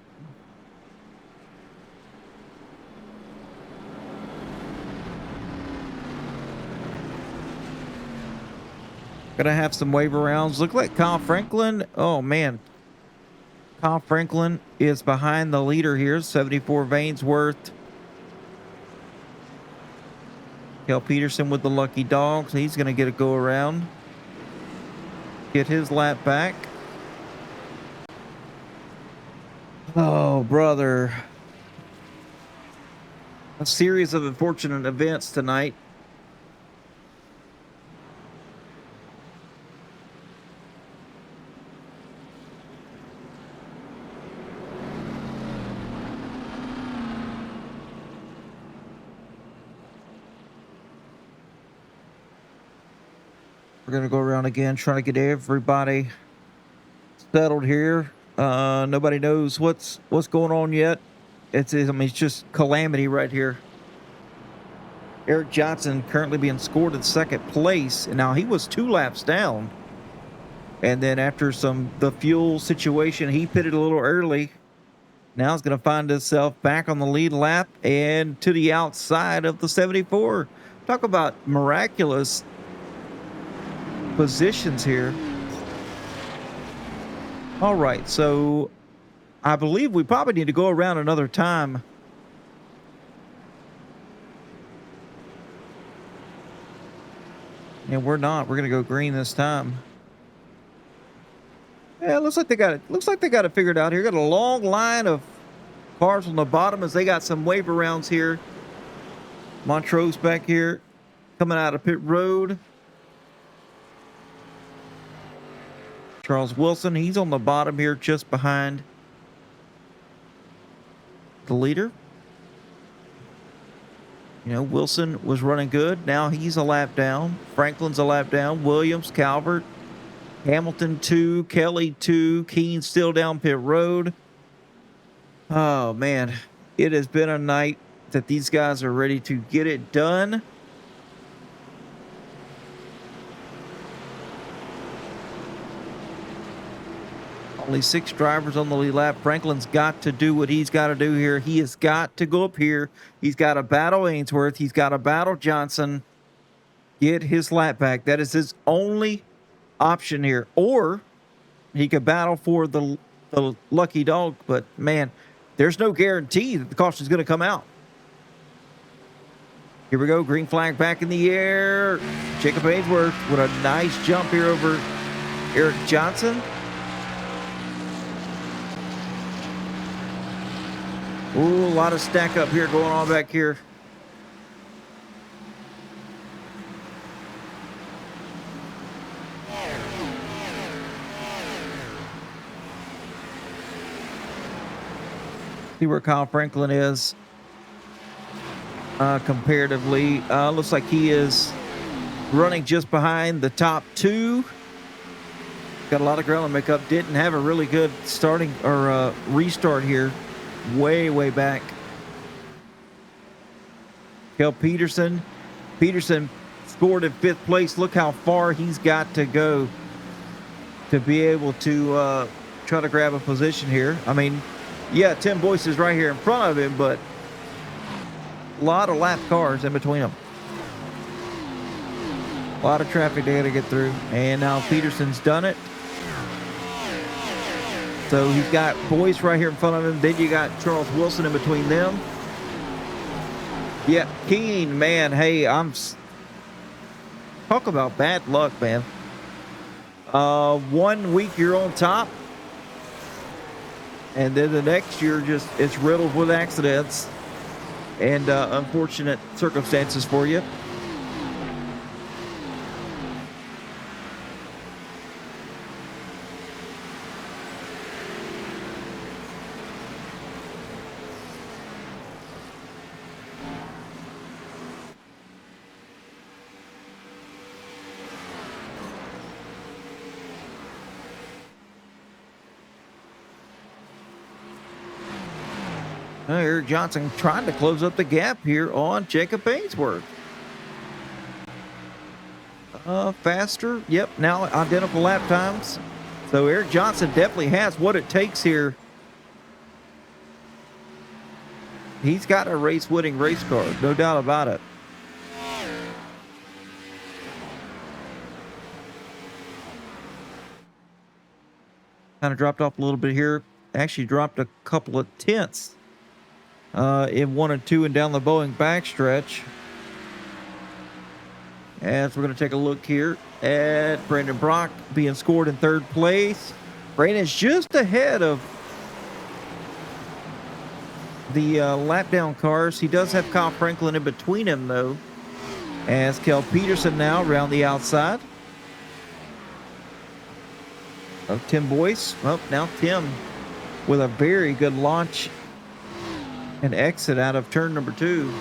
Gonna have some wave arounds. Look like Kyle Franklin. Oh man, Kyle Franklin is behind the leader here. 74 Vainsworth. Kel Peterson with the lucky dogs. He's gonna get a go around. Get his lap back. Oh, brother. A series of unfortunate events tonight. We're going to go around again, trying to get everybody settled here. Nobody knows what's going on yet. I mean, it's just calamity right here. Eric Johnson currently being scored in second place, and now he was 2 laps down. And then after the fuel situation, he pitted a little early. Now he's going to find himself back on the lead lap and to the outside of the 74. Talk about miraculous positions here. All right, so I believe we probably need to go around another time. And we're not. We're going to go green this time. Yeah, looks like they got it. Looks like they got it figured out here. Got a long line of cars on the bottom as they got some wave arounds here. Montrose back here coming out of pit road. Charles Wilson, he's on the bottom here just behind the leader. You know, Wilson was running good. Now he's a lap down. Franklin's a lap down. Williams, Calvert, Hamilton 2, Kelly 2, Keene still down pit road. Oh, man. It has been a night that these guys are ready to get it done. Only 6 drivers on the lead lap. Franklin's got to do what he's got to do here. He has got to go up here. He's got to battle Ainsworth. He's got to battle Johnson. Get his lap back. That is his only option here. Or he could battle for the lucky dog. But, man, there's no guarantee that the caution is going to come out. Here we go. Green flag back in the air. Jacob Ainsworth with a nice jump here over Eric Johnson. Ooh, a lot of stack up here going on back here. See where Kyle Franklin is comparatively. Looks like he is running just behind the top 2. Got a lot of ground to make up. Didn't have a really good starting or restart here. Way back. Kel Peterson scored in 5th place. Look how far he's got to go to be able to try to grab a position here. I mean, yeah, Tim Boyce is right here in front of him, but a lot of lap cars in between them. A lot of traffic they got to get through. And now Peterson's done it. So he's got Boyce right here in front of him. Then you got Charles Wilson in between them. Yeah, Keene, man. Hey, talk about bad luck, man. 1 week you're on top, and then the next year it's riddled with accidents and unfortunate circumstances for you. Eric Johnson trying to close up the gap here on Jacob Ainsworth. Faster. Yep, now identical lap times. So Eric Johnson definitely has what it takes here. He's got a race-winning race car, no doubt about it. Kind of dropped off a little bit here. Actually dropped a couple of tenths in 1 and 2 and down the Boeing backstretch. As we're going to take a look here at Brandon Brock being scored in 3rd place. Brandon's just ahead of the lap down cars. He does have Kyle Franklin in between him, though. As Kel Peterson now around the outside of Tim Boyce. Well, now Tim with a very good launch and exit out of turn number 2.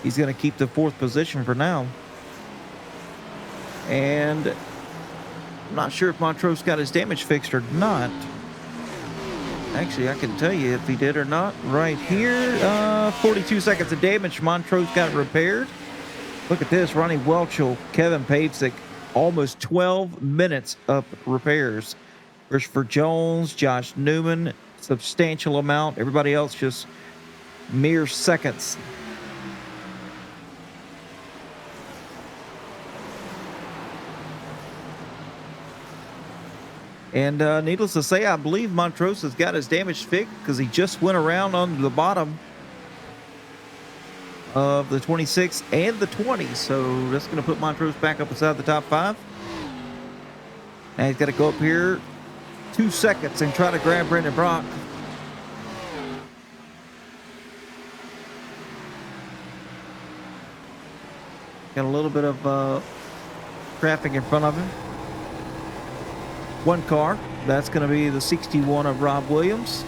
He's going to keep the 4th position for now. And I'm not sure if Montrose got his damage fixed or not. Actually, I can tell you if he did or not. Right here, 42 seconds of damage. Montrose got it repaired. Look at this. Ronnie Welchel, Kevin Pavesic, almost 12 minutes of repairs. Christopher Jones, Josh Newman, substantial amount. Everybody else just mere seconds. And needless to say, I believe Montrose has got his damage fixed because he just went around on the bottom of the 26 and the 20. So that's going to put Montrose back up inside the top 5. And he's got to go up here 2 seconds and try to grab Brendan Brock. Got a little bit of traffic in front of him. One car, that's going to be the 61 of Rob Williams.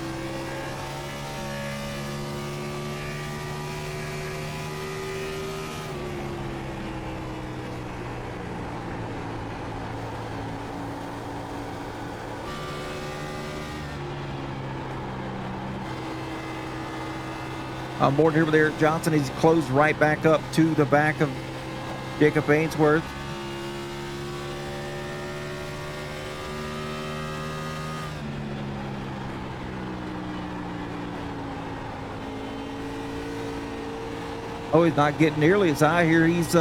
On board here with Eric Johnson, he's closed right back up to the back of Jacob Ainsworth. Oh, he's not getting nearly as high here. He's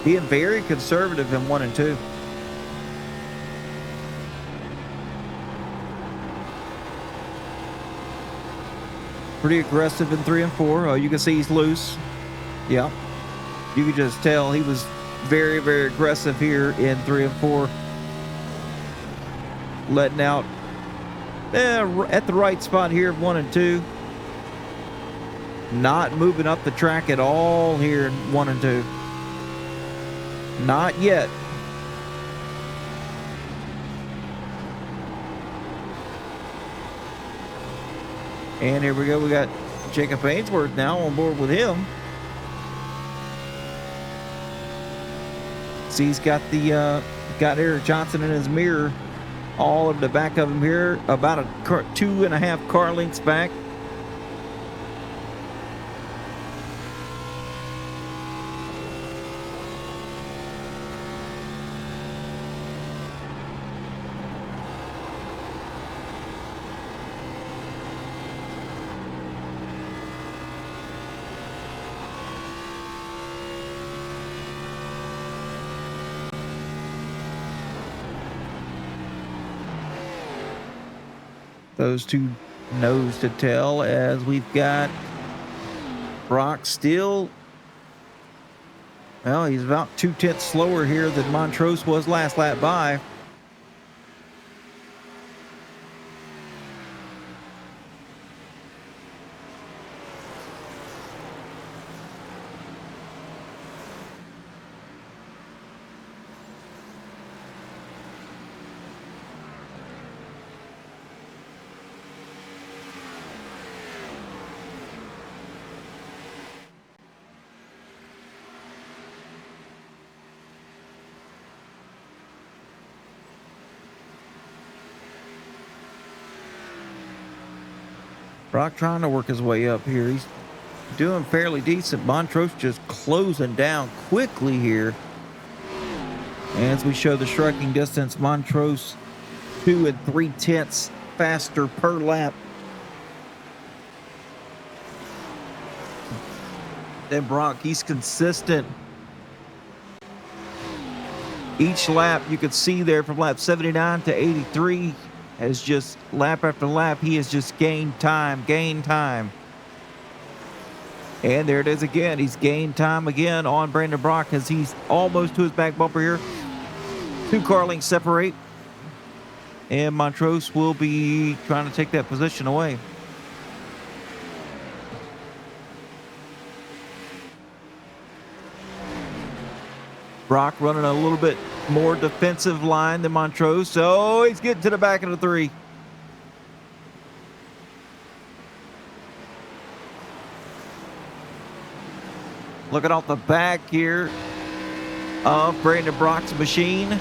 being very conservative in 1 and 2. Pretty aggressive in 3 and 4. Oh, you can see he's loose. Yeah. You can just tell he was very, very aggressive here in 3 and 4. Letting out at the right spot here, 1 and 2. Not moving up the track at all here in 1 and 2. Not yet. And here we go. We got Jacob Ainsworth now on board with him. See, he's got the got Eric Johnson in his mirror, all of the back of him here, about a 2.5 car lengths back. Those two nose to tail as we've got Brock still. Well, he's about 2/10 slower here than Montrose was last lap by. Brock trying to work his way up here. He's doing fairly decent. Montrose just closing down quickly here. As we show the striking distance, Montrose 2 3/10 faster per lap than Brock. He's consistent. Each lap, you could see there from lap 79 to 83, has just lap after lap, he has just gained time. And there it is again. He's gained time again on Brandon Brock as he's almost to his back bumper here. 2 car lengths separate. And Montrose will be trying to take that position away. Brock running a little bit more defensive line than Montrose. So he's getting to the back of the 3. Looking off the back here of Brandon Brock's machine.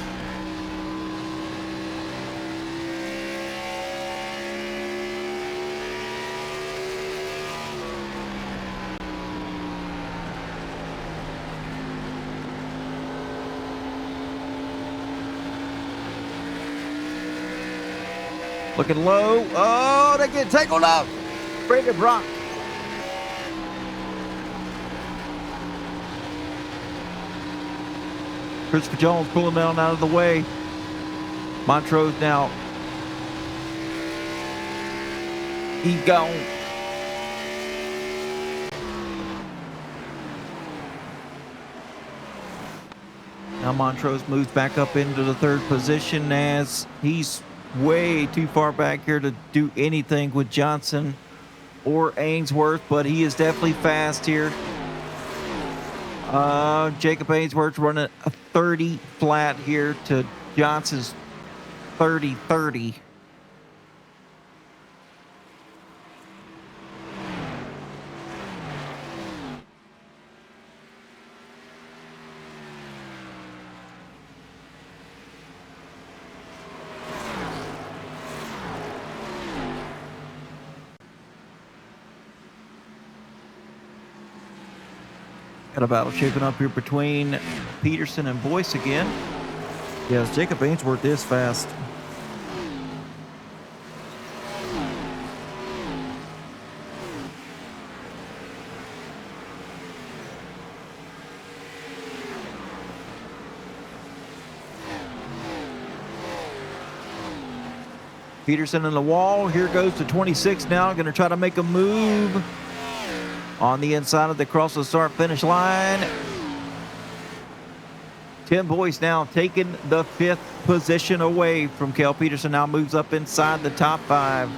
Looking low. Oh, they get tangled up. Brandon Brock. Christopher Jones pulling down out of the way. Montrose now. He's gone. Now Montrose moves back up into the third position as he's way too far back here to do anything with Johnson or Ainsworth, but he is definitely fast here. Jacob Ainsworth's running a 30 flat here to Johnson's 30-30. Got a battle shaping up here between Peterson and Boyce again. Yes, Jacob Ainsworth is fast. Peterson in the wall. Here goes to 26 now. Going to try to make a move on the inside of the cross the start finish line. Tim Boyce now taking the 5th position away from Cal Peterson. Now moves up inside the top 5.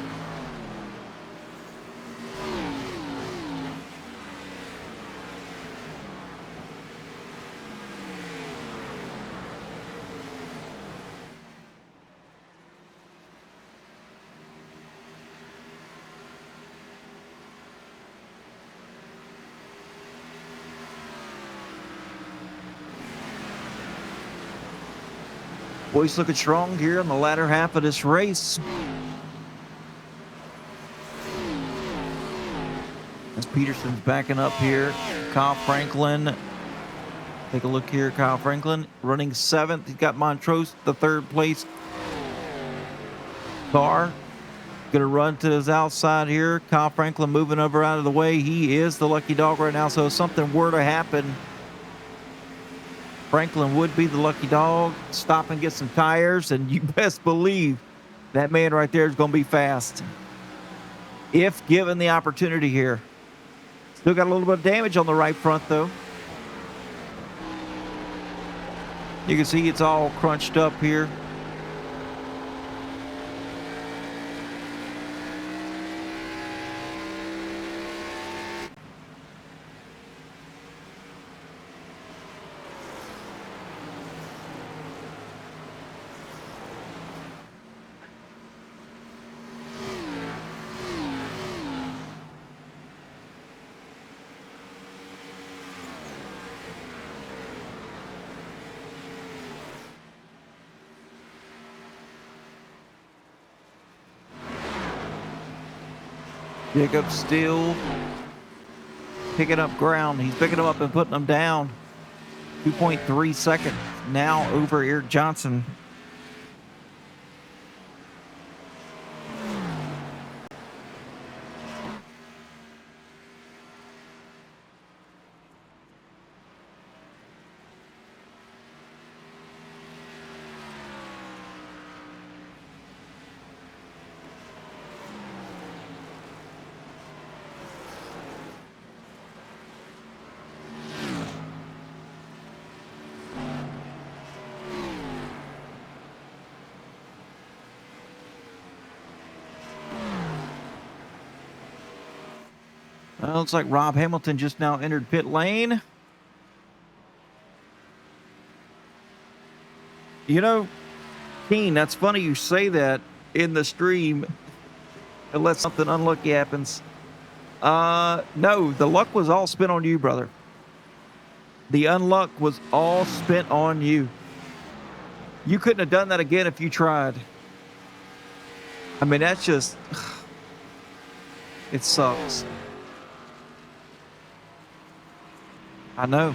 Boyce looking strong here in the latter half of this race. As Peterson's backing up here. Kyle Franklin. Take a look here. Kyle Franklin running 7th. He's got Montrose, the 3rd place car. Going to run to his outside here. Kyle Franklin moving over out of the way. He is the lucky dog right now. So if something were to happen, Franklin would be the lucky dog. Stop and get some tires, and you best believe that man right there is going to be fast if given the opportunity here. Still got a little bit of damage on the right front, though. You can see it's all crunched up here. Jacob still picking up ground. He's picking them up and putting them down. 2.3 seconds now over Eric Johnson. Looks like Rob Hamilton just now entered pit lane. You know, Keen, that's funny you say that in the stream unless something unlucky happens. No, the luck was all spent on you, brother. The unluck was all spent on you. You couldn't have done that again if you tried. I mean, that's just, it sucks. I know.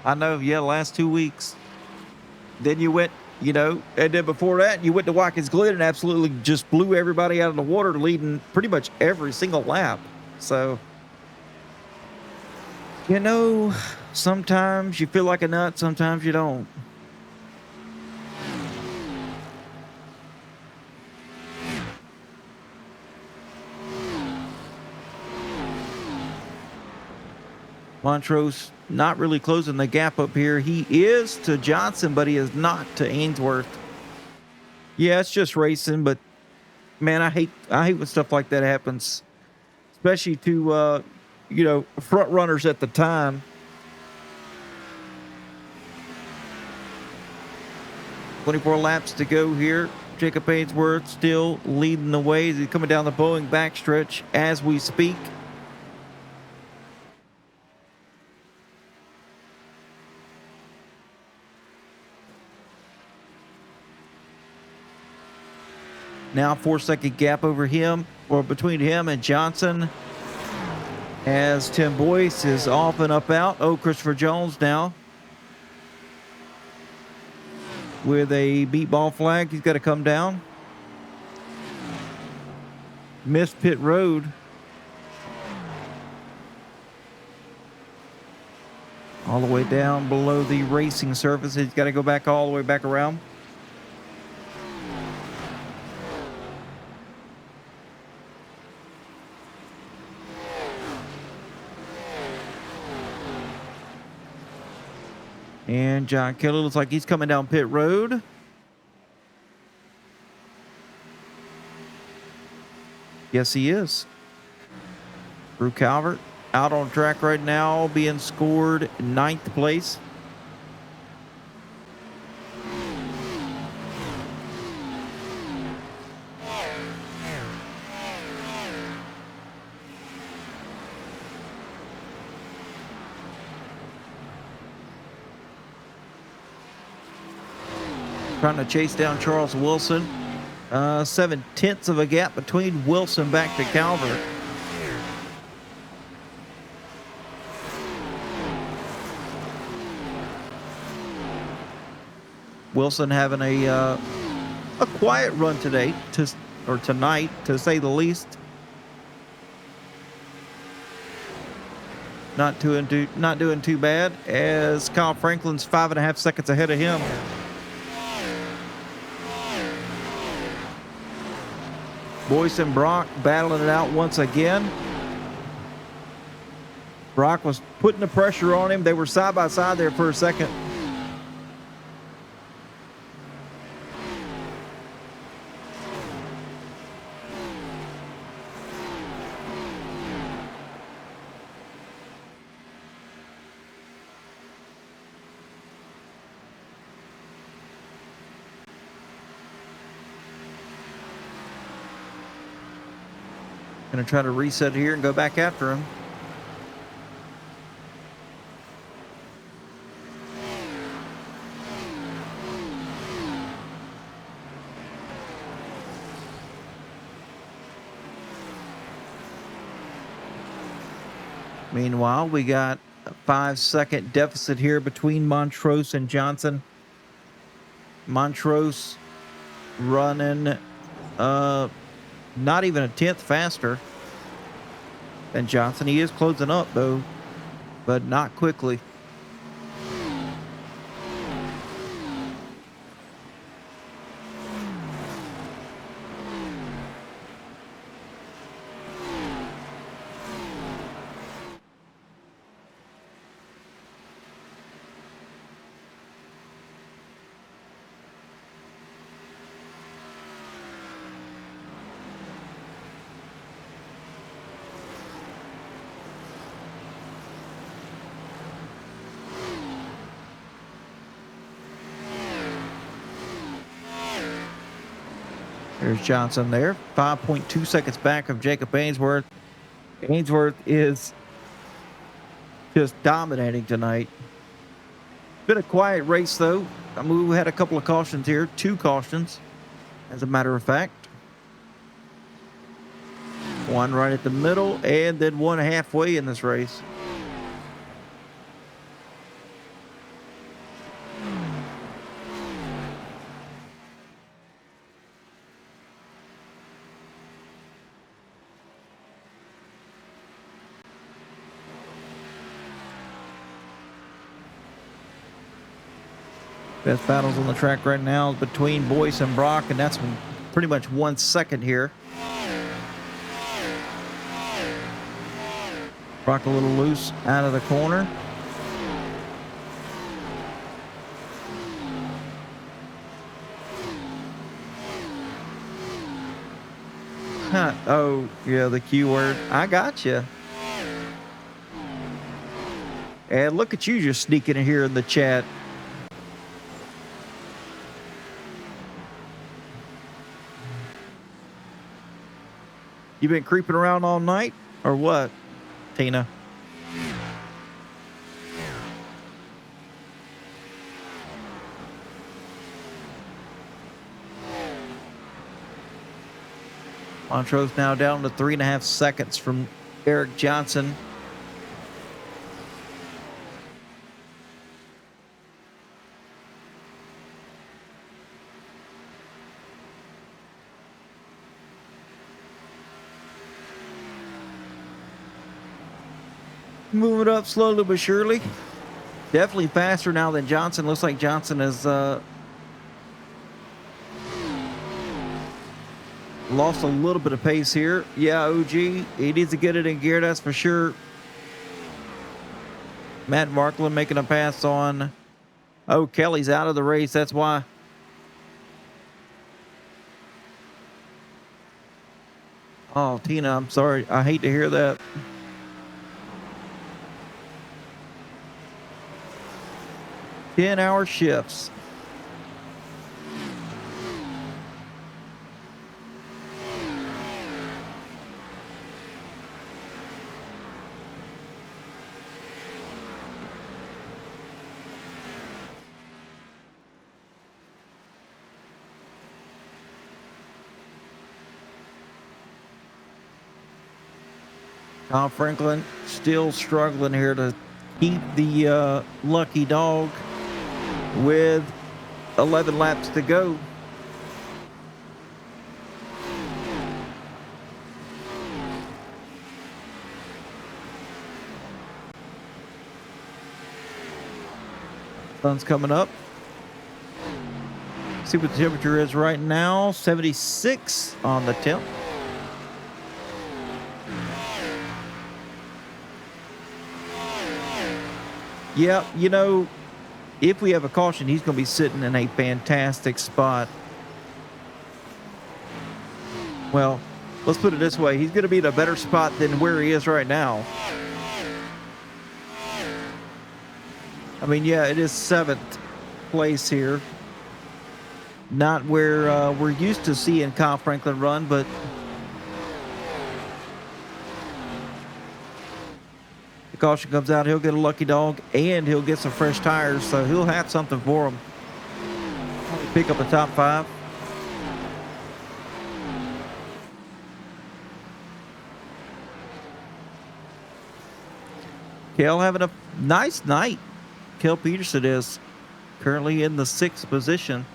I know. Yeah, last 2 weeks. Then you went, and then before that, you went to Watkins Glen and absolutely just blew everybody out of the water, leading pretty much every single lap. So, sometimes you feel like a nut, sometimes you don't. Montrose not really closing the gap up here. He is to Johnson, but he is not to Ainsworth. Yeah, it's just racing, but man, I hate when stuff like that happens, especially to front runners at the time. 24 laps to go here. Jacob Ainsworth still leading the way. He's coming down the Boeing backstretch as we speak. Now 4-second gap over him, or between him and Johnson, as Tim Boyce is off and up out. Oh, Christopher Jones now with a beat ball flag. He's got to come down. Missed pit road. All the way down below the racing surface. He's got to go back all the way back around. And John Kelly looks like he's coming down pit road. Yes, he is. Drew Calvert out on track right now, being scored 9th place. Trying to chase down Charles Wilson. 7/10 of a gap between Wilson back to Calvert. Wilson having a quiet run today, tonight, to say the least. Not doing too bad, as Kyle Franklin's 5.5 seconds ahead of him. Boyce and Brock battling it out once again. Brock was putting the pressure on him. They were side by side there for a second. Gonna try to reset here and go back after him. Meanwhile, we got a 5-second deficit here between Montrose and Johnson. Montrose running not even a 10th faster than Johnson. He is closing up though, but not quickly. There's Johnson there, 5.2 seconds back of Jacob Ainsworth. Ainsworth is just dominating tonight. Been a quiet race, though. I mean, we had a couple of cautions here, 2 cautions, as a matter of fact. One right at the middle, and then one halfway in this race. Best battles on the track right now is between Boyce and Brock, and that's pretty much 1 second here. Brock a little loose out of the corner. Huh. Oh, yeah, the Q word. I got you. And look at you just sneaking in here in the chat. You been creeping around all night or what, Tina? Montrose now down to 3.5 seconds from Eric Johnson. Moving up slowly but surely. Definitely faster now than Johnson. Looks like Johnson has lost a little bit of pace here. Yeah, OG, he needs to get it in gear, that's for sure. Matt Markland making a pass on. Oh, Kelly's out of the race. That's why. Oh, Tina, I'm sorry. I hate to hear that. Ten-hour shifts. Tom Franklin still struggling here to keep the lucky dog with 11 laps to go. Sun's coming up. See what the temperature is right now. 76 on the temp. Yeah, you know, if we have a caution, he's going to be sitting in a fantastic spot. Well, let's put it this way. He's going to be in a better spot than where he is right now. I mean, yeah, it is 7th place here. Not where we're used to seeing Kyle Franklin run, but the caution comes out, he'll get a lucky dog, and he'll get some fresh tires, so he'll have something for him. Pick up the top 5. Kel having a nice night. Kel Peterson is currently in the 6th position.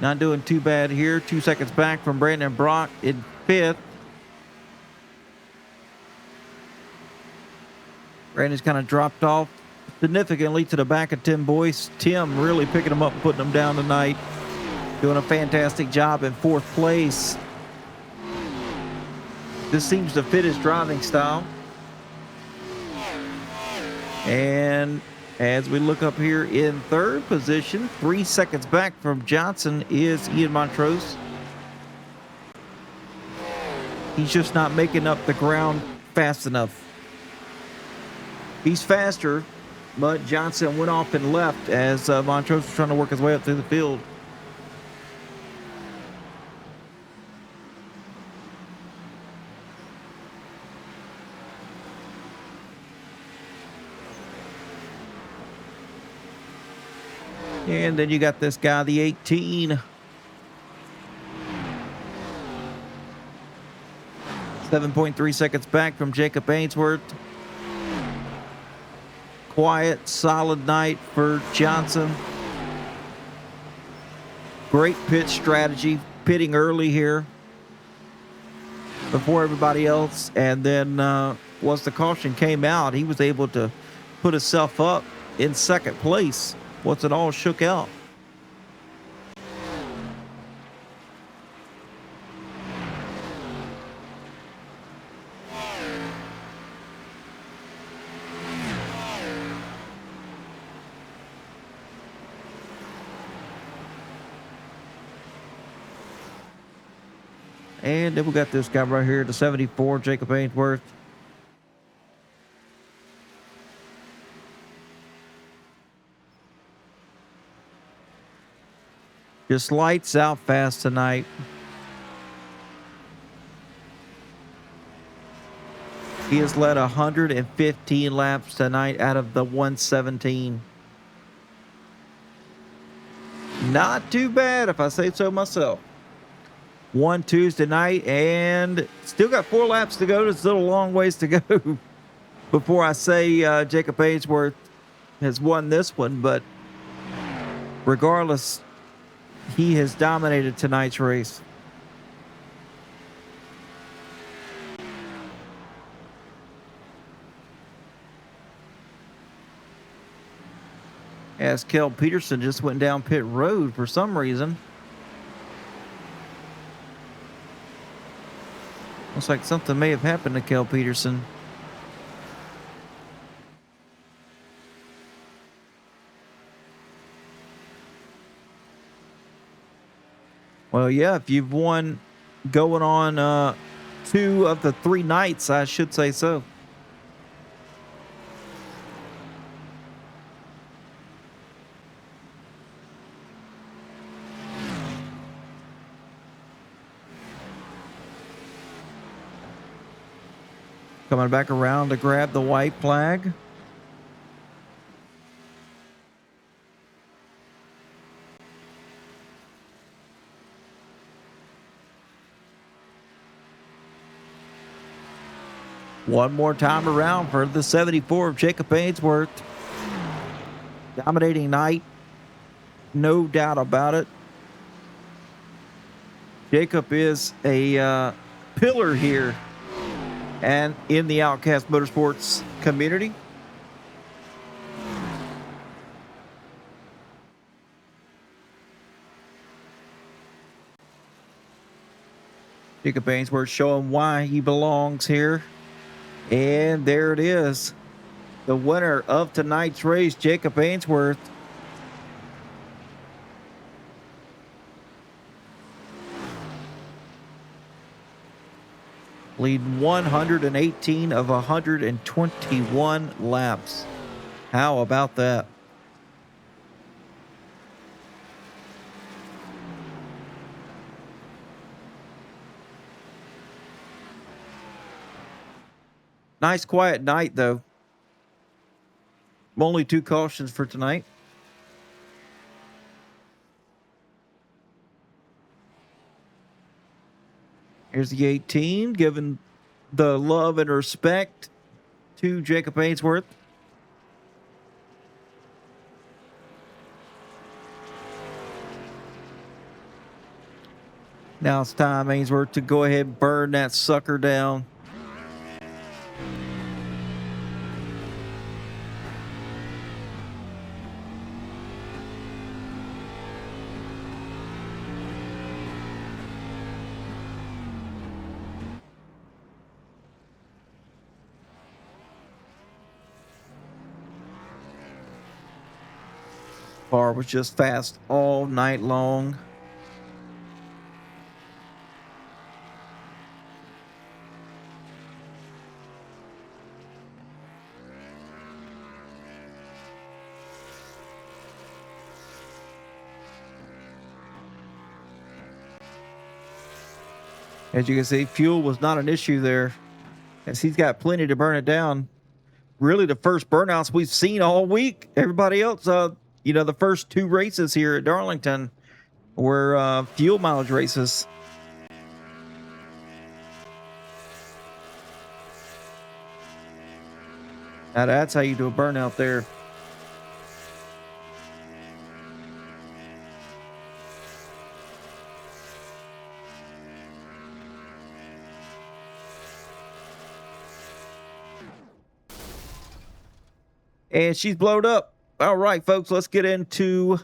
Not doing too bad here. 2 seconds back from Brandon Brock in 5th. Brandon's kind of dropped off significantly to the back of Tim Boyce. Tim really picking him up and putting him down tonight. Doing a fantastic job in 4th place. This seems to fit his driving style. And as we look up here in 3rd position, 3 seconds back from Johnson is Ian Montrose. He's just not making up the ground fast enough. He's faster, but Johnson went off and left as Montrose was trying to work his way up through the field. And then you got this guy, the 18. 7.3 seconds back from Jacob Ainsworth. Quiet, solid night for Johnson. Great pit strategy, pitting early here before everybody else. And then once the caution came out, he was able to put himself up in second place once it all shook out. And then we got this guy right here, the 74, Jacob Ainsworth. Just lights out fast tonight. He has led 115 laps tonight out of the 117. Not too bad, if I say so myself. Won Tuesday night, and still got 4 laps to go. There's still a long ways to go before I say Jacob Ainsworth has won this one. But regardless, he has dominated tonight's race. As Kel Peterson just went down pit road for some reason. Looks like something may have happened to Kel Peterson. Well, yeah, if you've won going on 2 of the 3 nights, I should say so. Coming back around to grab the white flag. One more time around for the 74 of Jacob Ainsworth. Dominating night. No doubt about it. Jacob is a pillar here and in the Outcast Motorsports community. Jacob Ainsworth showing why he belongs here. And there it is. The winner of tonight's race, Jacob Ainsworth. Lead 118 of 121 laps. How about that? Nice quiet night, though. Only 2 cautions for tonight. Here's the 18, giving the love and respect to Jacob Ainsworth. Now it's time, Ainsworth, to go ahead and burn that sucker down. Car was just fast all night long. As you can see, fuel was not an issue there, as he's got plenty to burn it down. Really the first burnouts we've seen all week. Everybody else the first 2 races here at Darlington were fuel mileage races. Now that's how you do a burnout there. And she's blowed up. All right, folks, let's get into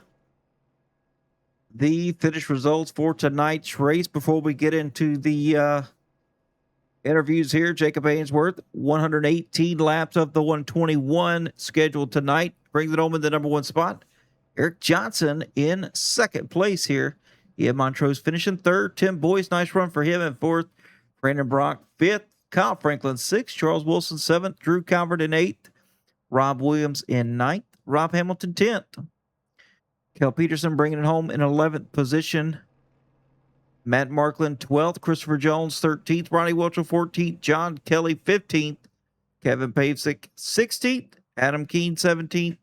the finish results for tonight's race before we get into the interviews here. Jacob Ainsworth, 118 laps of the 121 scheduled tonight, brings it home in the number 1 spot. Eric Johnson in 2nd place here. Ian Montrose finishing 3rd. Tim Boyce, nice run for him in 4th. Brandon Brock 5th. Kyle Franklin 6th. Charles Wilson 7th. Drew Calvert in 8th. Rob Williams in 9th. Rob Hamilton 10th. Kel Peterson bringing it home in 11th position. Matt Markland 12th. Christopher Jones 13th. Ronnie Welcher 14th. John Kelly 15th. Kevin Pavesic 16th. Adam Keene 17th.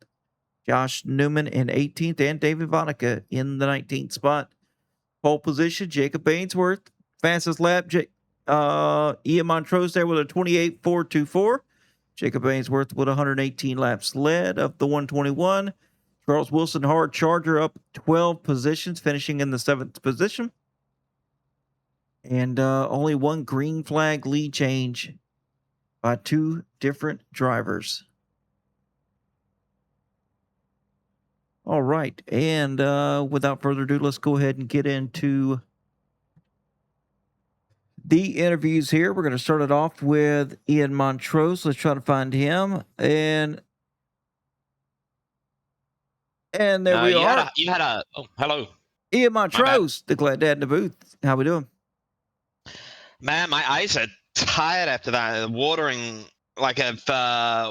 Josh Newman in 18th. And David Vonica in the 19th spot. Pole position, Jacob Ainsworth. Fastest lap, Ian Montrose there with a 28.424. Jacob Ainsworth with 118 laps led of the 121. Charles Wilson, hard charger, up 12 positions, finishing in the 7th position. And only 1 green flag lead change by 2 different drivers. All right, and without further ado, let's go ahead and get into the interviews here. We're going to start it off with Ian Montrose. Let's try to find him. And there we are. Hello. Ian Montrose, the glad dad in the booth. How we doing? Man, my eyes are tired after that. Watering like I've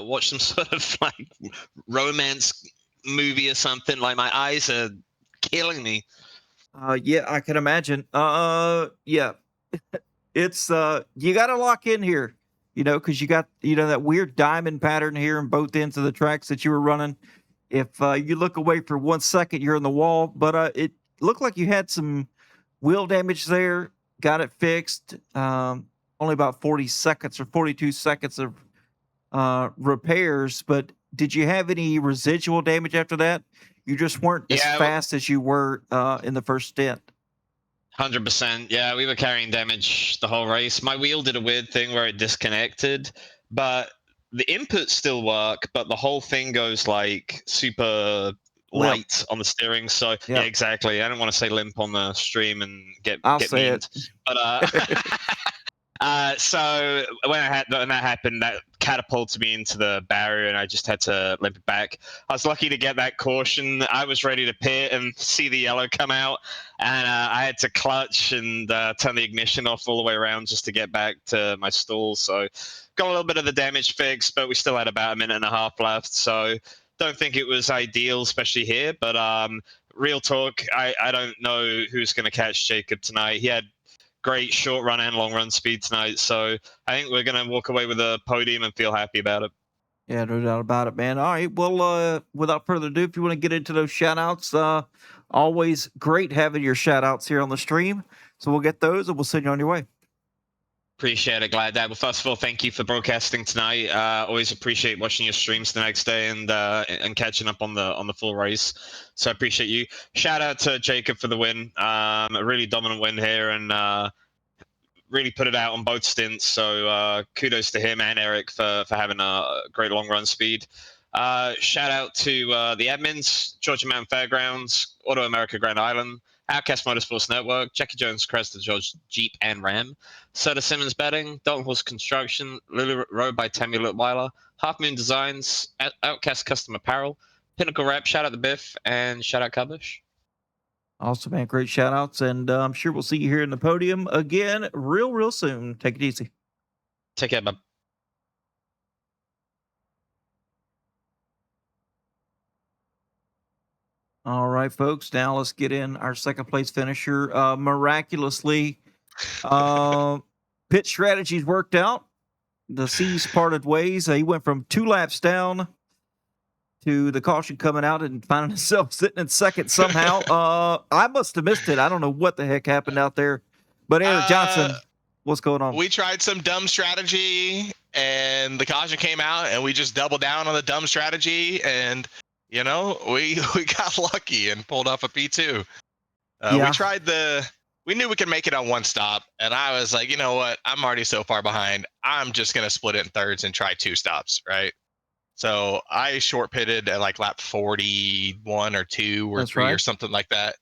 watched some sort of like romance movie or something. Like my eyes are killing me. Yeah, I can imagine. Yeah. It's you got to lock in here, because you got that weird diamond pattern here in both ends of the tracks that you were running. If you look away for 1 second, you're in the wall. But it looked like you had some wheel damage there. Got it fixed. Only about 40 seconds or 42 seconds of repairs. But did you have any residual damage after that? You just weren't as fast as you were in the first stint. 100%. Yeah, we were carrying damage the whole race. My wheel did a weird thing where it disconnected, but the inputs still work, but the whole thing goes like super light on the steering. So yeah, exactly. I don't want to say limp on the stream and get memed. But so when that happened, that catapulted me into the barrier, and I just had to limp it back. I was lucky to get that caution. I was ready to pit and see the yellow come out, and I had to clutch and turn the ignition off all the way around just to get back to my stall. So got a little bit of the damage fixed, but we still had about 1.5 minutes left. So don't think it was ideal, especially here. But real talk, I don't know who's going to catch Jacob tonight. He had great short run and long run speed tonight, so I think we're going to walk away with a podium and feel happy about it. Yeah, no doubt about it, man. All right, well, without further ado, if you want to get into those shout outs, always great having your shout outs here on the stream. So we'll get those and we'll send you on your way. Appreciate it, glad that. Well, first of all, thank you for broadcasting tonight. Always appreciate watching your streams the next day and catching up on the full race. So I appreciate you. Shout out to Jacob for the win. A really dominant win here, and really put it out on both stints. So kudos to him and Eric for having a great long run speed. Shout out to the admins, Georgia Mountain Fairgrounds, Auto America Grand Island, Outcast Motorsports Network, Jackie Jones Crest, George Jeep and Ram, Soda Simmons Betting, Dalton Horse Construction, Lily Road by Tammy Litweiler, Half Moon Designs, Outcast Custom Apparel, Pinnacle Rap, shout out to Biff, and shout out Cubish. Awesome, man. Great shout outs. And I'm sure we'll see you here in the podium again real soon. Take it easy. Take care, bub. All right, folks. Now let's get in our second place finisher. Miraculously, pit strategies worked out. The seas parted ways. He went from 2 laps down to the caution coming out and finding himself sitting in second somehow. I must have missed it. I don't know what the heck happened out there. But Eric Johnson, what's going on? We tried some dumb strategy, and the caution came out, and we just doubled down on the dumb strategy, and we got lucky and pulled off a P2. We knew we could make it on one stop, and I was like, you know what? I'm already so far behind. I'm just gonna split it in thirds and try 2 stops, right? So I short pitted at like lap 41 or 2 or That's 3 right. or something like that,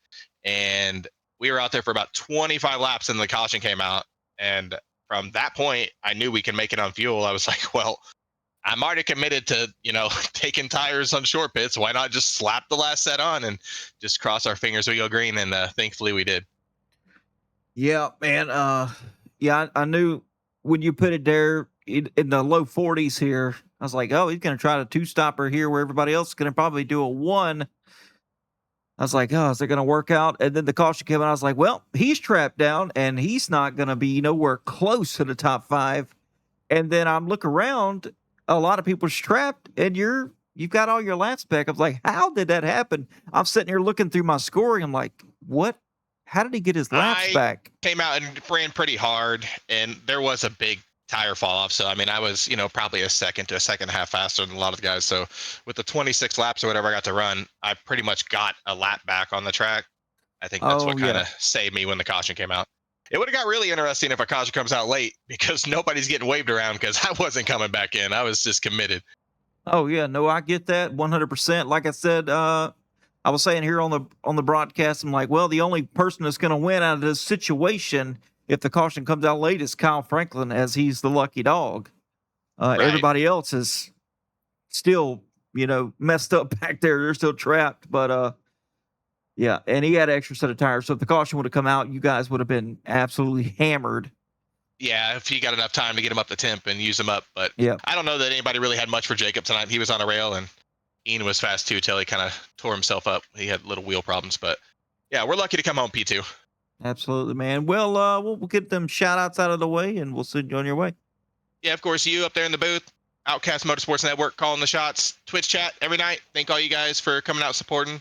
and we were out there for about 25 laps, and the caution came out. And from that point, I knew we could make it on fuel. I was like, well, I'm already committed to, taking tires on short pits. Why not just slap the last set on and just cross our fingers we go green? And thankfully we did. Yeah, man. I knew when you put it there in the low 40s here, I was like, oh, he's going to try the 2-stopper here where everybody else is going to probably do a 1. I was like, oh, is it going to work out? And then the caution came out. I was like, well, he's trapped down and he's not going to be nowhere close to the top 5. And then I'm looking around, a lot of people are strapped, and you've got all your laps back. I was like, how did that happen? I'm sitting here looking through my scoring. I'm like, what? How did he get his laps back? Came out and ran pretty hard, and there was a big tire fall off. So, I mean, I was, probably a second to a second and a half faster than a lot of the guys. So with the 26 laps or whatever I got to run, I pretty much got a lap back on the track. I think that's what kind of saved me when the caution came out. It would have got really interesting if a caution comes out late, because nobody's getting waved around, because I wasn't coming back in. I was just committed. Oh yeah, no, I get that 100%. Like I said, I was saying here on the broadcast, I'm like, well, the only person that's going to win out of this situation if the caution comes out late is Kyle Franklin, as he's the lucky dog. Right. Everybody else is still, messed up back there. They're still trapped. But yeah, and he had an extra set of tires. So if the caution would have come out, you guys would have been absolutely hammered. Yeah, if he got enough time to get him up the temp and use him up. But yeah, I don't know that anybody really had much for Jacob tonight. He was on a rail, and Ian was fast too till he kind of tore himself up. He had little wheel problems. But yeah, we're lucky to come home P2. Absolutely, man. Well, we'll get them shout outs out of the way, and we'll send you on your way. Yeah, of course, you up there in the booth, Outcast Motorsports Network, calling the shots, Twitch chat every night. Thank all you guys for coming out supporting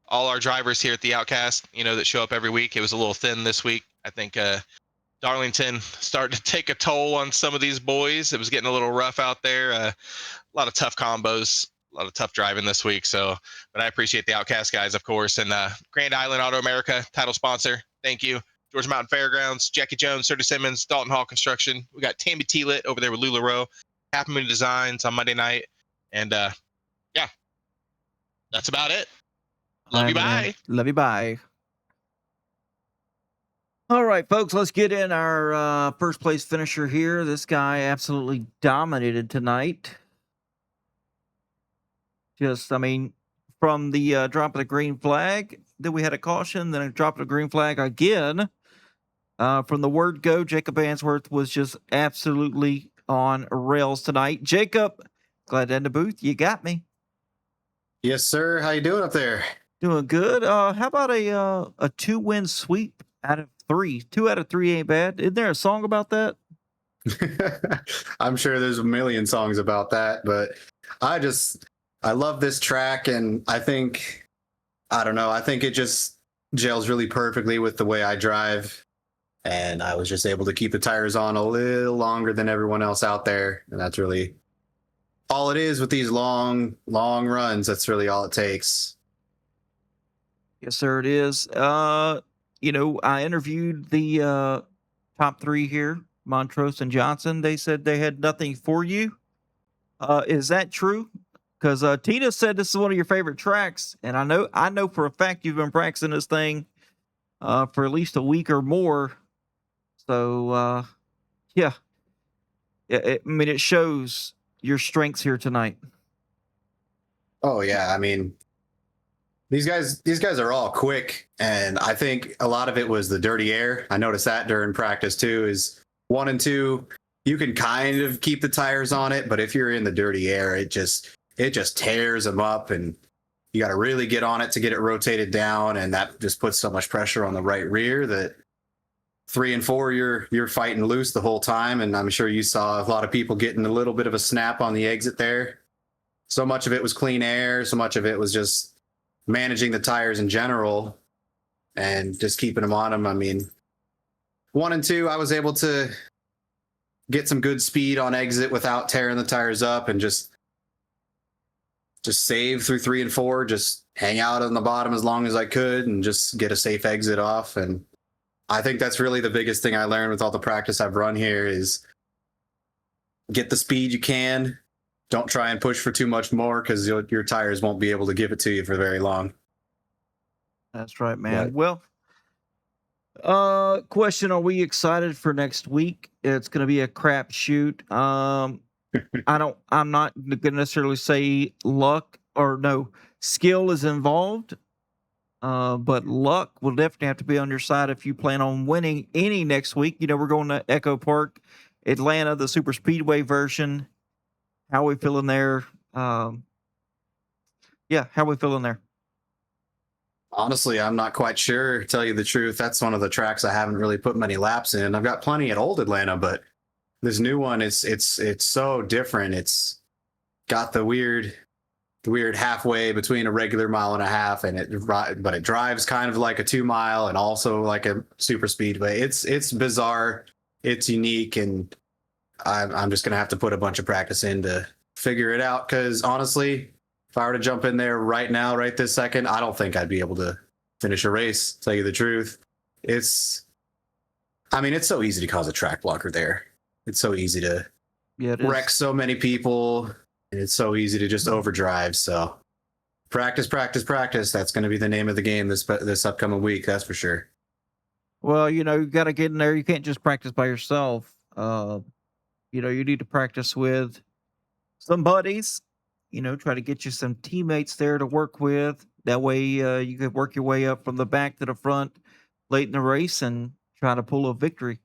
all our drivers here at the Outcast, that show up every week. It was a little thin this week. I think Darlington started to take a toll on some of these boys. It was getting a little rough out there. A lot of tough combos, a lot of tough driving this week. So, but I appreciate the Outcast guys, of course, and Grand Island Auto America, title sponsor. Thank you. Georgia Mountain Fairgrounds, Jackie Jones, Serta Simmons, Dalton Hall Construction. We got Tammy Teelit over there with Lula Rowe, Half Moon Designs on Monday night. And yeah, that's about it. Love you, bye. Love you, bye. All right, folks, let's get in our first place finisher here. This guy absolutely dominated tonight. From the drop of the green flag, then we had a caution, then a drop of the green flag again. From the word go, Jacob Answorth was just absolutely on rails tonight. Jacob, glad to end the booth. You got me. Yes, sir. How you doing up there? Doing good. How about a 2-win sweep out of 3? 2 out of 3 ain't bad. Isn't there a song about that? I'm sure there's a million songs about that, but I love this track, and I think it just gels really perfectly with the way I drive. And I was just able to keep the tires on a little longer than everyone else out there. And that's really all it is with these long runs. That's really all it takes. Yes, sir, it is. I interviewed the top 3 here, Montrose and Johnson. They said they had nothing for you. Is that true? Because Tina said this is one of your favorite tracks, and I know for a fact you've been practicing this thing for at least a week or more. So, yeah. It shows your strengths here tonight. Oh yeah, these guys are all quick, and I think a lot of it was the dirty air. I noticed that during practice too. Is 1 and 2, you can kind of keep the tires on it, but if you're in the dirty air, it just tears them up, and you got to really get on it to get it rotated down, and that just puts so much pressure on the right rear that 3 and 4 you're fighting loose the whole time. And I'm sure you saw a lot of people getting a little bit of a snap on the exit there. so much of it was clean air, so much of it was just managing the tires in general and just keeping them on them. I mean, 1 and 2, I was able to get some good speed on exit without tearing the tires up, and just save through 3 and 4, just hang out on the bottom as long as I could and just get a safe exit off. And I think that's really the biggest thing I learned with all the practice I've run here is get the speed you can. Don't try and push for too much more, because your tires won't be able to give it to you for very long. That's right, man. Right. Well, question: are we excited for next week? It's going to be a crap shoot. I'm not going to necessarily say luck or no skill is involved, but luck will definitely have to be on your side if you plan on winning any next week. You know, we're going to Echo Park, Atlanta, the super speedway version. How are we feeling there? Yeah, how are we feeling there? Honestly, I'm not quite sure, to tell you the truth. That's one of the tracks I haven't really put many laps in. I've got plenty at Old Atlanta, but this new one, it's so different. It's got the weird halfway between a regular 1.5 miles, but it drives kind of like a 2 mile and also like a super speedway. It's bizarre, it's unique, and I'm just gonna have to put a bunch of practice in to figure it out. Because honestly, if I were to jump in there right now, right this second, I don't think I'd be able to finish a race, to tell you the truth. It's so easy to cause a track blocker there. It's so easy to wreck so many people, and it's so easy to just overdrive. So practice. That's going to be the name of the game this upcoming week. That's for sure. Well, you know, you got to get in there. You can't just practice by yourself. You know, you need to practice with some buddies. You know, try to get you some teammates there to work with. That way, you could work your way up from the back to the front late in the race and try to pull a victory.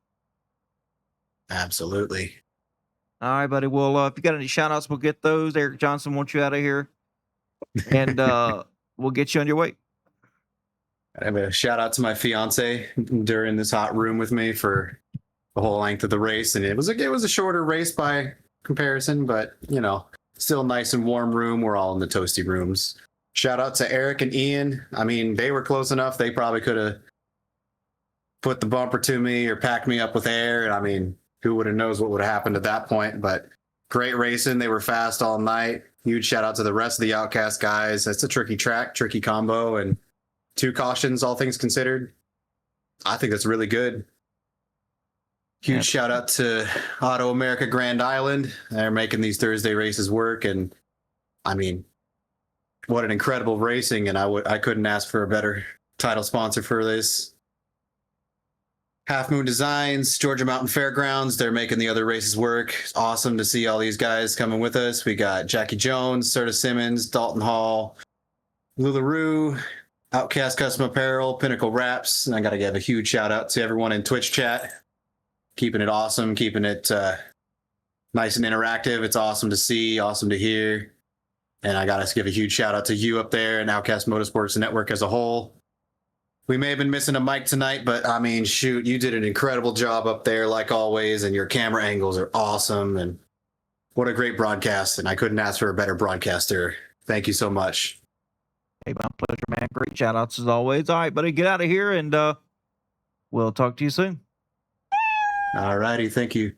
Absolutely. All right, buddy. Well, if you got any shout outs, we'll get those. Eric Johnson wants you out of here, and we'll get you on your way. I have a shout out to my fiance during this hot room with me for the whole length of the race, and it was a shorter race by comparison, but you know, still nice and warm room. We're all in the toasty rooms. Shout out to Eric and Ian. I mean, they were close enough. They probably could have put the bumper to me or packed me up with air. And I mean, who would have knows what would have happened at that point, but great racing. They were fast all night. Huge shout out to the rest of the Outcast guys. That's a tricky track, tricky combo, and 2 cautions, all things considered. I think that's really good. Huge shout out to Auto America Grand Island. They're making these Thursday races work. And I mean, what an incredible racing. And I couldn't ask for a better title sponsor for this. Half Moon Designs, Georgia Mountain Fairgrounds. They're making the other races work. It's awesome to see all these guys coming with us. We got Jackie Jones, Serta Simmons, Dalton Hall, LuLaRue, Outcast Custom Apparel, Pinnacle Wraps. And I got to give a huge shout out to everyone in Twitch chat. Keeping it awesome, keeping it nice and interactive. It's awesome to see, awesome to hear. And I got to give a huge shout out to you up there and Outcast Motorsports Network as a whole. We may have been missing a mic tonight, but I mean, shoot, you did an incredible job up there, like always, and your camera angles are awesome. And what a great broadcast. And I couldn't ask for a better broadcaster. Thank you so much. Hey, my pleasure, man. Great shout outs as always. All right, buddy, get out of here, and we'll talk to you soon. All righty. Thank you.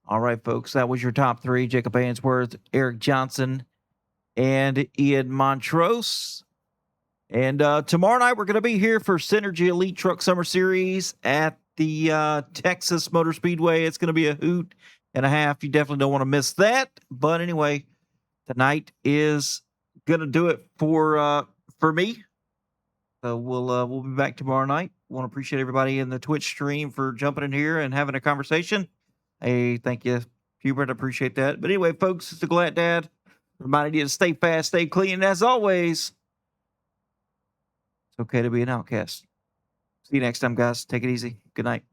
All right, folks, that was your top 3: Jacob Ainsworth, Eric Johnson, and Ian Montrose. And tomorrow night, we're going to be here for Synergy Elite Truck Summer Series at the Texas Motor Speedway. It's going to be a hoot and a half. You definitely don't want to miss that. But anyway, tonight is going to do it for me. So we'll be back tomorrow night. Want to appreciate everybody in the Twitch stream for jumping in here and having a conversation. Hey, thank you, Hubert. I appreciate that. But anyway, folks, it's the Glad Dad. Reminding you to stay fast, stay clean, and as always, it's okay to be an outcast. See you next time, guys. Take it easy. Good night.